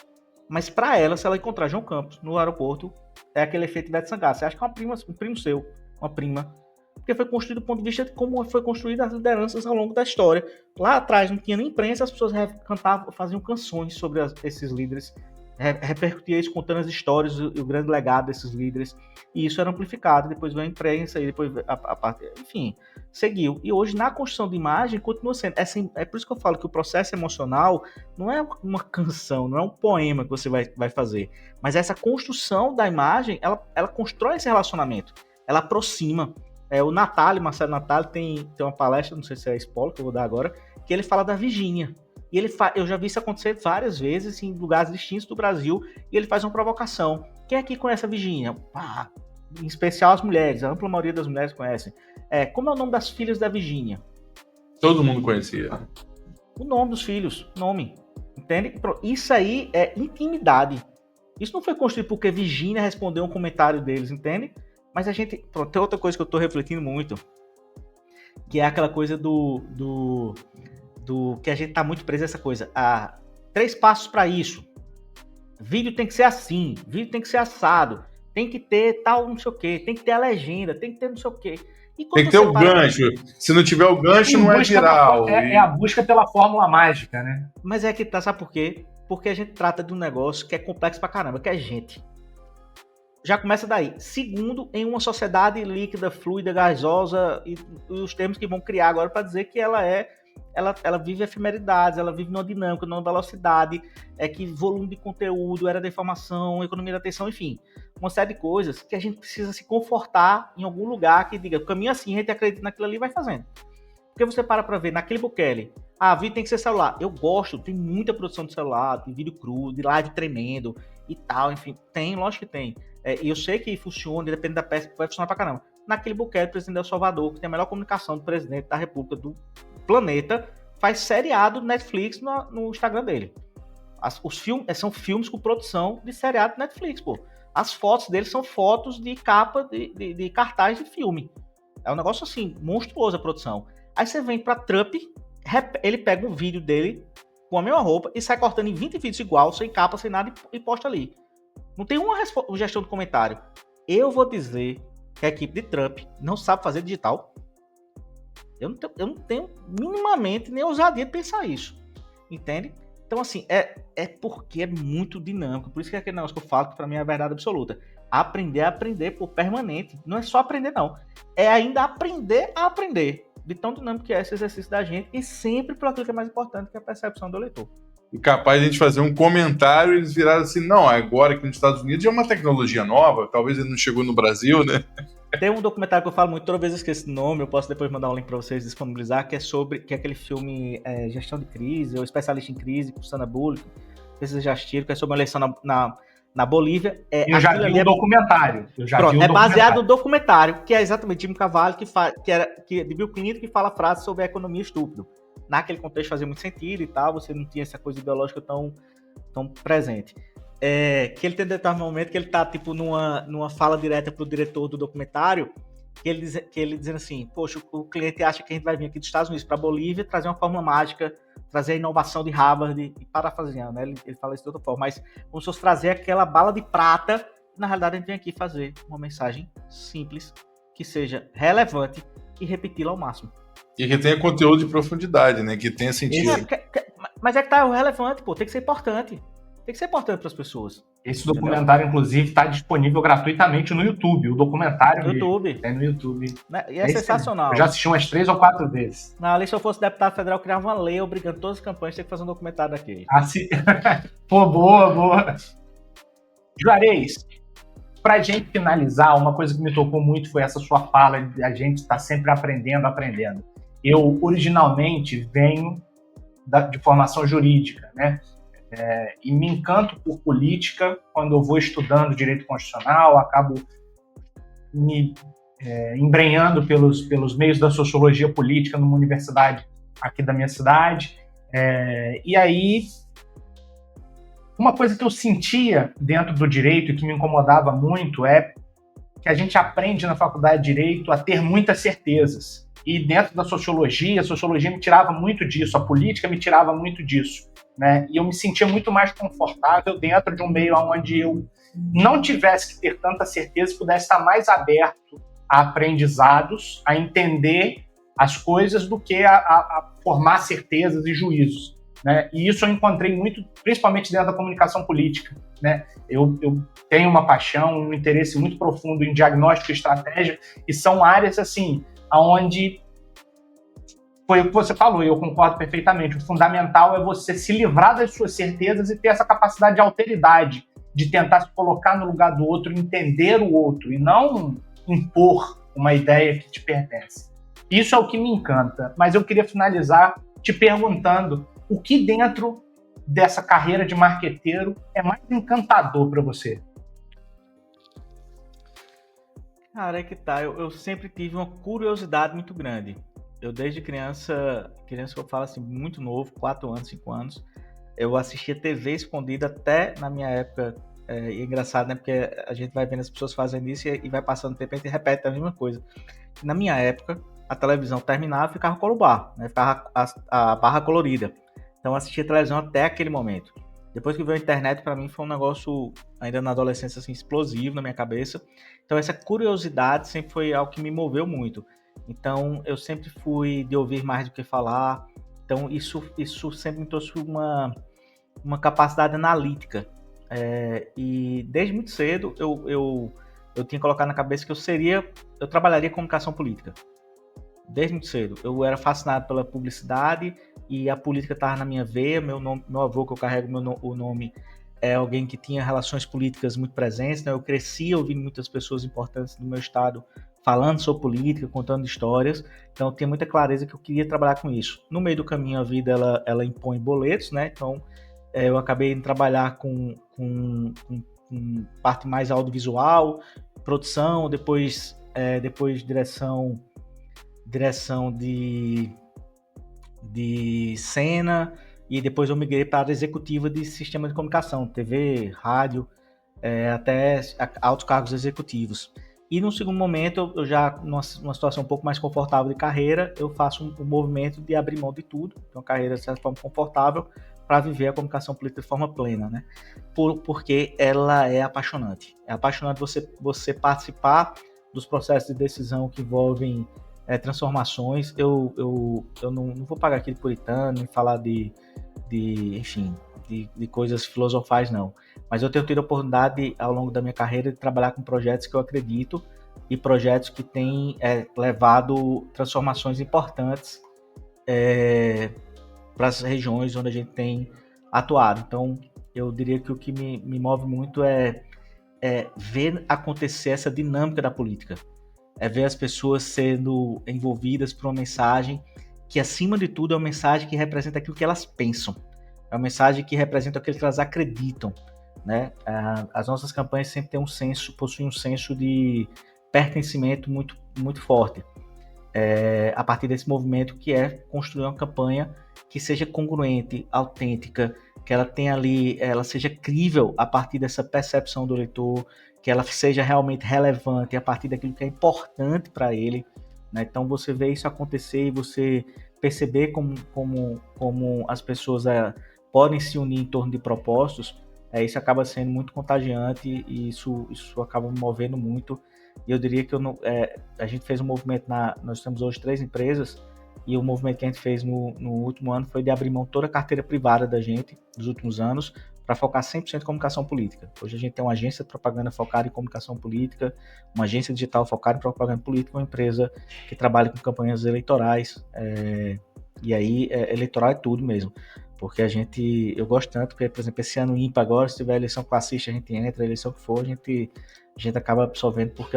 Mas para ela, se ela encontrar João Campos no aeroporto, é aquele efeito Ivete Sangalo. Você acha que é um primo seu, uma prima. Porque foi construído do ponto de vista de como foi construída as lideranças ao longo da história. Lá atrás não tinha nem imprensa, as pessoas cantavam, faziam canções sobre esses líderes, repercutia isso contando as histórias e o grande legado desses líderes. E isso era amplificado, depois veio a imprensa, e depois a parte... Enfim, seguiu. E hoje, na construção de imagem, continua sendo... É por isso que eu falo que o processo emocional não é uma canção, não é um poema que você vai fazer. Mas essa construção da imagem, ela constrói esse relacionamento. Ela aproxima. O Marcelo Natali, tem uma palestra, não sei se é spoiler que eu vou dar agora, que ele fala da Virgínia. E eu já vi isso acontecer várias vezes em lugares distintos do Brasil, e ele faz uma provocação. Quem aqui conhece a Virgínia? Em especial as mulheres, a ampla maioria das mulheres conhecem. Como é o nome das filhas da Virgínia? Todo mundo conhecia. O nome dos filhos, nome. Entende? Isso aí é intimidade. Isso não foi construído porque Virgínia respondeu um comentário deles, entende? Mas tem outra coisa que eu tô refletindo muito, que é aquela coisa do que a gente tá muito preso a essa coisa. 3 passos para isso. Vídeo tem que ser assim, vídeo tem que ser assado, tem que ter tal não sei o que, tem que ter a legenda, tem que ter não sei o que. Tem que ter o gancho. Se não tiver o gancho, não é viral. É a busca pela fórmula mágica, né? Mas é que tá, sabe por quê? Porque a gente trata de um negócio que é complexo pra caramba, que é gente. Já começa daí. Segundo, em uma sociedade líquida, fluida, gasosa, e os termos que vão criar agora para dizer que ela vive efemeridades, ela vive numa dinâmica, numa velocidade, que volume de conteúdo, era da informação, economia da atenção, enfim, uma série de coisas que a gente precisa se confortar em algum lugar que diga, caminho assim, a gente acredita naquilo ali e vai fazendo. Porque você para ver, naquele Bukele, vídeo tem que ser celular. Eu gosto, tem muita produção de celular, de vídeo cru, de live tremendo e tal, enfim, tem, lógico que tem. E eu sei que funciona, depende da peça, vai funcionar pra caramba. Naquele Bukele, presidente de El Salvador, que tem a melhor comunicação do presidente da República do planeta, faz seriado Netflix no Instagram dele. Os filmes são filmes com produção de seriado Netflix, pô. As fotos dele são fotos de capa de cartaz de filme. É um negócio assim, monstruoso a produção. Aí você vem pra Trump, ele pega um vídeo dele com a mesma roupa e sai cortando em 20 vídeos igual, sem capa, sem nada, e posta ali. Não tem uma gestão de comentário. Eu vou dizer que a equipe de Trump não sabe fazer digital. Eu não tenho minimamente nem ousadia de pensar isso. Entende? Então, assim, é porque é muito dinâmico. Por isso que é aquele negócio que eu falo que pra mim é a verdade absoluta. Aprender, pô, permanente. Não é só aprender, não. É ainda aprender a aprender. De tão dinâmico que é esse exercício da gente. E sempre por aquilo que é mais importante, que é a percepção do leitor. E capaz de a gente fazer um comentário e eles viraram assim, não, agora aqui nos Estados Unidos é uma tecnologia nova, talvez ele não chegou no Brasil, né? Tem um documentário que eu falo muito, toda vez eu esqueço o nome, eu posso depois mandar um link para vocês disponibilizar, que é aquele filme Gestão de Crise, ou Especialista em Crise, com Sandra Bullock. Não sei se vocês já assistiram, que é sobre uma eleição na Bolívia. Eu já vi o documentário. Pronto, é baseado no documentário, que é exatamente Jim Cavalli, que de Bill Clinton, que fala a frase sobre a economia estúpida. Naquele contexto fazia muito sentido e tal, você não tinha essa coisa ideológica tão presente. Que ele tem determinado momento que ele tá tipo numa fala direta pro diretor do documentário, que ele dizendo assim, poxa, o cliente acha que a gente vai vir aqui dos Estados Unidos para Bolívia trazer uma fórmula mágica, trazer a inovação de Harvard, e parafraseando, né? Ele fala isso de outra forma, mas como se fosse trazer aquela bala de prata, na realidade a gente vem aqui fazer uma mensagem simples, que seja relevante e repeti-la ao máximo. E que tenha conteúdo de profundidade, né? Que tenha sentido. Mas é que tá relevante, pô, tem que ser importante. Tem que ser importante para as pessoas. Esse documentário, inclusive, está disponível gratuitamente no YouTube. O documentário no YouTube. É no YouTube. E é sensacional. Eu já assisti umas 3 ou 4 vezes. Na lei, se eu fosse deputado federal, eu criava uma lei obrigando todas as campanhas a ter que fazer um documentário daquele. Pô, boa. Juarez, pra gente finalizar, uma coisa que me tocou muito foi essa sua fala de a gente está sempre aprendendo. Eu, originalmente, venho de formação jurídica, né? E me encanto por política quando eu vou estudando direito constitucional, acabo me embrenhando pelos meios da sociologia política numa universidade aqui da minha cidade. E aí, uma coisa que eu sentia dentro do direito e que me incomodava muito é que a gente aprende na faculdade de Direito a ter muitas certezas. E dentro da sociologia, a sociologia me tirava muito disso, a política me tirava muito disso. Né? E eu me sentia muito mais confortável dentro de um meio onde eu não tivesse que ter tanta certeza e pudesse estar mais aberto a aprendizados, a entender as coisas do que a formar certezas e juízos. Né? E isso eu encontrei muito, principalmente dentro da comunicação política. Né? Eu tenho uma paixão, um interesse muito profundo em diagnóstico e estratégia, e são áreas assim, onde foi o que você falou, e eu concordo perfeitamente. O fundamental é você se livrar das suas certezas e ter essa capacidade de alteridade, de tentar se colocar no lugar do outro, entender o outro, e não impor uma ideia que te pertence. Isso é o que me encanta. Mas eu queria finalizar te perguntando o que dentro dessa carreira de marqueteiro é mais encantador para você? Cara, é que tá. Eu sempre tive uma curiosidade muito grande. Eu desde criança que eu falo assim, muito novo, 4 anos, 5 anos, eu assistia TV escondida até na minha época. É engraçado, né? Porque a gente vai vendo as pessoas fazendo isso e vai passando tempo e a gente repete a mesma coisa. Na minha época, a televisão terminava e ficava colubar, né? Ficava a barra colorida. Então eu assistia televisão até aquele momento. Depois que veio a internet, para mim foi um negócio, ainda na adolescência, assim, explosivo na minha cabeça. Então essa curiosidade sempre foi algo que me moveu muito. Então eu sempre fui de ouvir mais do que falar. Então isso sempre me trouxe uma capacidade analítica. E desde muito cedo eu tinha colocado na cabeça que eu trabalharia em comunicação política. Desde muito cedo. Eu era fascinado pela publicidade e a política estava na minha veia. Meu avô, que eu carrego o nome, é alguém que tinha relações políticas muito presentes. Né? Eu cresci ouvindo muitas pessoas importantes do meu estado falando sobre política, contando histórias. Então eu tinha muita clareza que eu queria trabalhar com isso. No meio do caminho, a vida ela impõe boletos, né? Então eu acabei indo trabalhar com parte mais audiovisual, produção, depois direção de cena, e depois eu migrei para a área executiva de sistema de comunicação, TV, rádio, até altos cargos executivos. E no segundo momento, eu já, numa situação um pouco mais confortável de carreira, eu faço um movimento de abrir mão de tudo, uma carreira de certa forma confortável, para viver a comunicação política de forma plena, né? Porque ela é apaixonante. É apaixonante você participar dos processos de decisão que envolvem transformações. Eu não vou pagar aqui de puritano e falar de coisas filosofais, não. Mas eu tenho tido a oportunidade, ao longo da minha carreira, de trabalhar com projetos que eu acredito e projetos que têm levado transformações importantes para as regiões onde a gente tem atuado. Então, eu diria que o que me move muito é ver acontecer essa dinâmica da política. é ver as pessoas sendo envolvidas por uma mensagem que, acima de tudo, é uma mensagem que representa aquilo que elas pensam. É uma mensagem que representa aquilo que elas acreditam, né? As nossas campanhas sempre possuem um senso de pertencimento muito, muito forte. A partir desse movimento, que é construir uma campanha que seja congruente, autêntica, que ela tenha ali, ela seja crível a partir dessa percepção do leitor, que ela seja realmente relevante a partir daquilo que é importante para ele, né? Então você vê isso acontecer e você perceber como as pessoas podem se unir em torno de propósitos, isso acaba sendo muito contagiante e isso acaba me movendo muito. E eu diria que a gente fez um movimento, nós temos hoje 3 empresas, e o movimento que a gente fez no último ano foi de abrir mão toda a carteira privada da gente, dos últimos anos, para focar 100% em comunicação política. Hoje a gente tem uma agência de propaganda focada em comunicação política, uma agência digital focada em propaganda política, uma empresa que trabalha com campanhas eleitorais, e aí eleitoral é tudo mesmo. Porque eu gosto tanto, porque, por exemplo, esse ano ímpar agora, se tiver eleição classista, a gente entra, a eleição que for, a gente acaba absorvendo, porque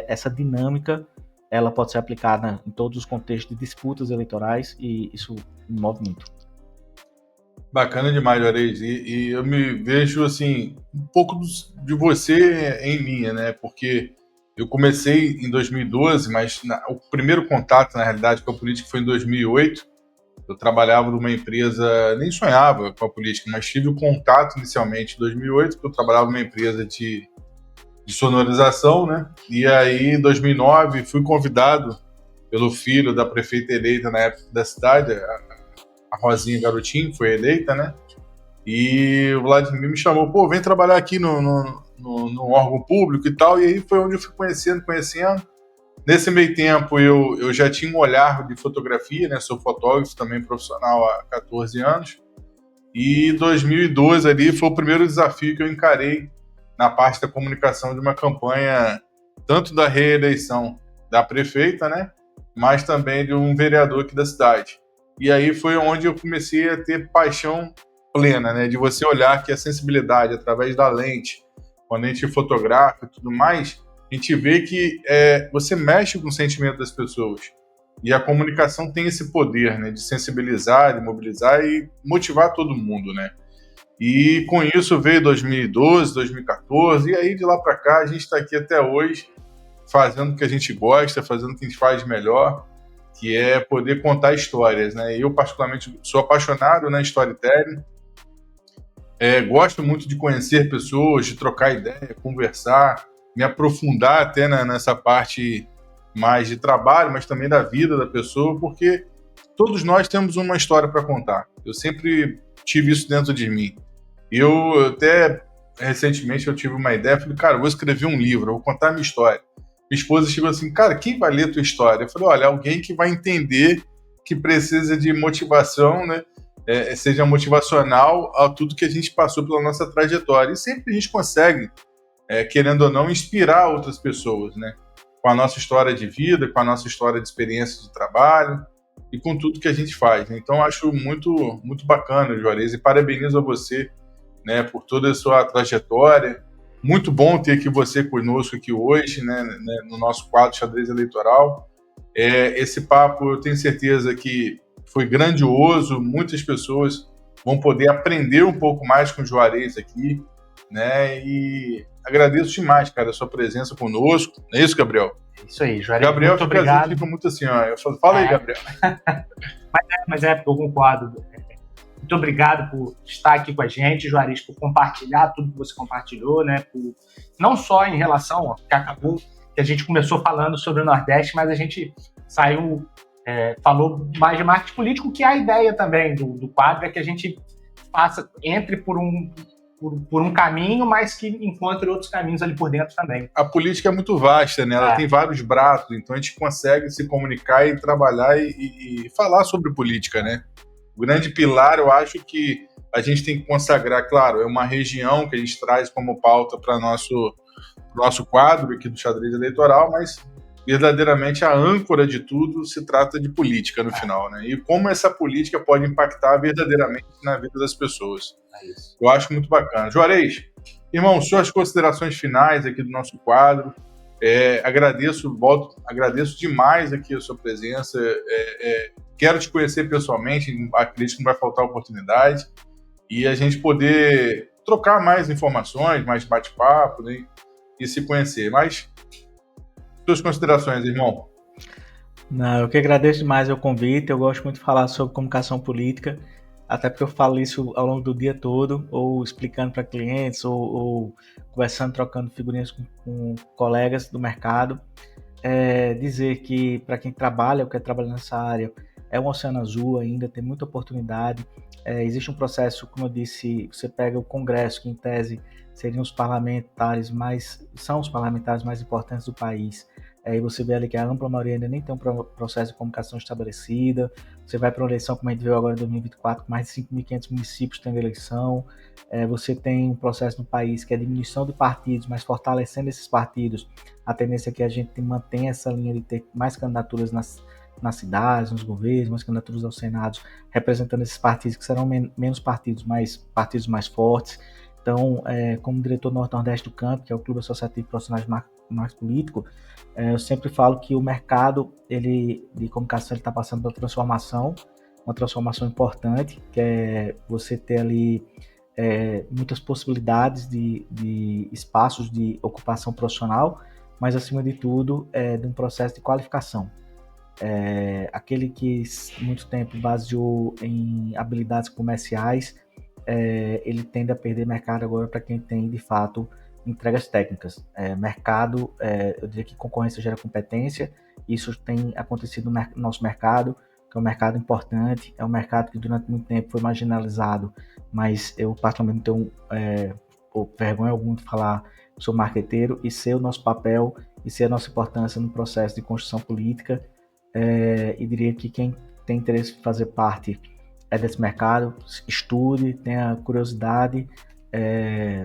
essa dinâmica, ela pode ser aplicada em todos os contextos de disputas eleitorais, e isso me move muito. Bacana demais, Juarez. E eu me vejo, assim, um pouco de você em mim, né? Porque eu comecei em 2012, mas o primeiro contato, na realidade, com a política foi em 2008. Eu trabalhava numa empresa, nem sonhava com a política, mas tive o contato inicialmente em 2008, porque eu trabalhava numa empresa de sonorização, né? E aí, em 2009, fui convidado pelo filho da prefeita eleita na época da cidade, a Rosinha Garotinho, foi eleita, né? E o Vladimir me chamou, pô, vem trabalhar aqui no órgão público e tal, e aí foi onde eu fui conhecendo. Nesse meio tempo, eu já tinha um olhar de fotografia, né? Sou fotógrafo também profissional há 14 anos. E 2012 ali foi o primeiro desafio que eu encarei na parte da comunicação de uma campanha, tanto da reeleição da prefeita, né? Mas também de um vereador aqui da cidade. E aí foi onde eu comecei a ter paixão plena, né? De você olhar que a sensibilidade, através da lente, quando a gente fotografa e tudo mais, a gente vê que você mexe com o sentimento das pessoas. E a comunicação tem esse poder, né, de sensibilizar, de mobilizar e motivar todo mundo, né? E com isso veio 2012, 2014, e aí de lá para cá a gente está aqui até hoje, fazendo o que a gente gosta, fazendo o que a gente faz melhor, que é poder contar histórias, né? Eu, particularmente, sou apaixonado na storytelling, gosto muito de conhecer pessoas, de trocar ideia, conversar, me aprofundar até nessa parte mais de trabalho, mas também da vida da pessoa, porque todos nós temos uma história para contar. Eu sempre tive isso dentro de mim. Eu até, recentemente, eu tive uma ideia, falei, cara, eu vou escrever um livro, eu vou contar a minha história. Minha esposa chegou assim, cara, quem vai ler a tua história? Eu falei, olha, alguém que vai entender que precisa de motivação, né? Seja motivacional a tudo que a gente passou pela nossa trajetória. E sempre a gente consegue, querendo ou não, inspirar outras pessoas, né? Com a nossa história de vida, com a nossa história de experiência de trabalho e com tudo que a gente faz, né? Então, acho muito, muito bacana, Juarez, e parabenizo a você, né, por toda a sua trajetória. Muito bom ter aqui você conosco aqui hoje, né, no nosso quadro Xadrez Eleitoral. Esse papo, eu tenho certeza que foi grandioso, muitas pessoas vão poder aprender um pouco mais com o Juarez aqui, né, e agradeço demais, cara, a sua presença conosco. Não é isso, Gabriel? É isso aí, Juarez, Gabriel, muito obrigado. Fica muito assim, ó, eu falo, fala aí, Gabriel. Mas porque eu concordo. Muito obrigado por estar aqui com a gente, Juarez, por compartilhar tudo que você compartilhou, né? Não só em relação ao que acabou, que a gente começou falando sobre o Nordeste, mas a gente falou mais de marketing político, que é a ideia também do quadro, é que a gente entre por um caminho, mas que encontre outros caminhos ali por dentro também. A política é muito vasta, né? Ela tem vários braços, então a gente consegue se comunicar e trabalhar e falar sobre política, né? O grande pilar, eu acho que a gente tem que consagrar, claro, é uma região que a gente traz como pauta para nosso quadro aqui do Xadrez Eleitoral, mas verdadeiramente a âncora de tudo se trata de política no final, né? E como essa política pode impactar verdadeiramente na vida das pessoas. Eu acho muito bacana. Juarez, irmão, suas considerações finais aqui do nosso quadro, Agradeço demais aqui a sua presença. Quero te conhecer pessoalmente, acredito que não vai faltar oportunidade. E a gente poder trocar mais informações, mais bate-papo, né, e se conhecer. Mas, suas considerações, irmão? Não, eu que agradeço demais o convite. Eu gosto muito de falar sobre comunicação política, até porque eu falo isso ao longo do dia todo, ou explicando para clientes, ou conversando, trocando figurinhas com colegas do mercado. Dizer que para quem trabalha ou quer trabalhar nessa área, é um oceano azul ainda, tem muita oportunidade. Existe um processo, como eu disse, você pega o Congresso, que em tese seriam os parlamentares são os parlamentares mais importantes do país. E você vê ali que a ampla maioria ainda nem tem um processo de comunicação estabelecida. Você vai para uma eleição, como a gente viu agora em 2024, com mais de 5.500 municípios tendo eleição. Você tem um processo no país que é a diminuição de partidos, mas fortalecendo esses partidos. A tendência é que a gente mantenha essa linha de ter mais candidaturas nas cidades, nos governos, mais candidaturas ao Senado, representando esses partidos que serão menos partidos, mais partidos mais fortes. Então, como diretor Norte-Nordeste do Campo, que é o Clube Associativo de Profissionais de Marketing Político, eu sempre falo que o mercado de comunicação está passando por uma transformação importante, que é você ter ali muitas possibilidades de espaços de ocupação profissional, mas acima de tudo de um processo de qualificação. Aquele que muito tempo baseou em habilidades comerciais, ele tende a perder mercado agora para quem tem de fato entregas técnicas. Eu diria que concorrência gera competência, isso tem acontecido no nosso mercado, que é um mercado importante, é um mercado que durante muito tempo foi marginalizado, mas eu particularmente tenho vergonha alguma de falar que sou marqueteiro, e ser o nosso papel e ser a nossa importância no processo de construção política, e diria que quem tem interesse em fazer parte desse mercado, estude, tenha curiosidade,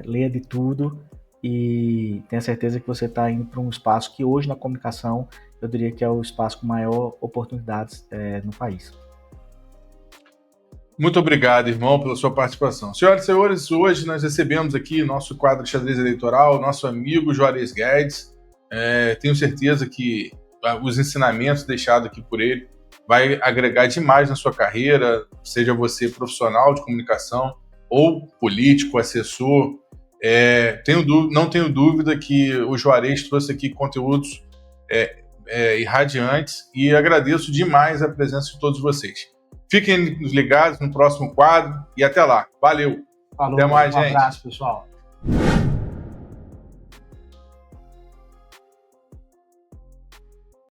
leia de tudo e tenha certeza que você está indo para um espaço que hoje na comunicação eu diria que é o espaço com maior oportunidades no país. Muito obrigado, irmão, pela sua participação. Senhoras e senhores, hoje nós recebemos aqui nosso quadro de xadrez eleitoral, nosso amigo Juarez Guedes. Tenho certeza que os ensinamentos deixados aqui por ele vai agregar demais na sua carreira, seja você profissional de comunicação ou político, assessor. Não tenho dúvida que o Juarez trouxe aqui conteúdos irradiantes e agradeço demais a presença de todos vocês. Fiquem ligados no próximo quadro e até lá. Valeu. Falou, até mais, um gente. abraço, pessoal.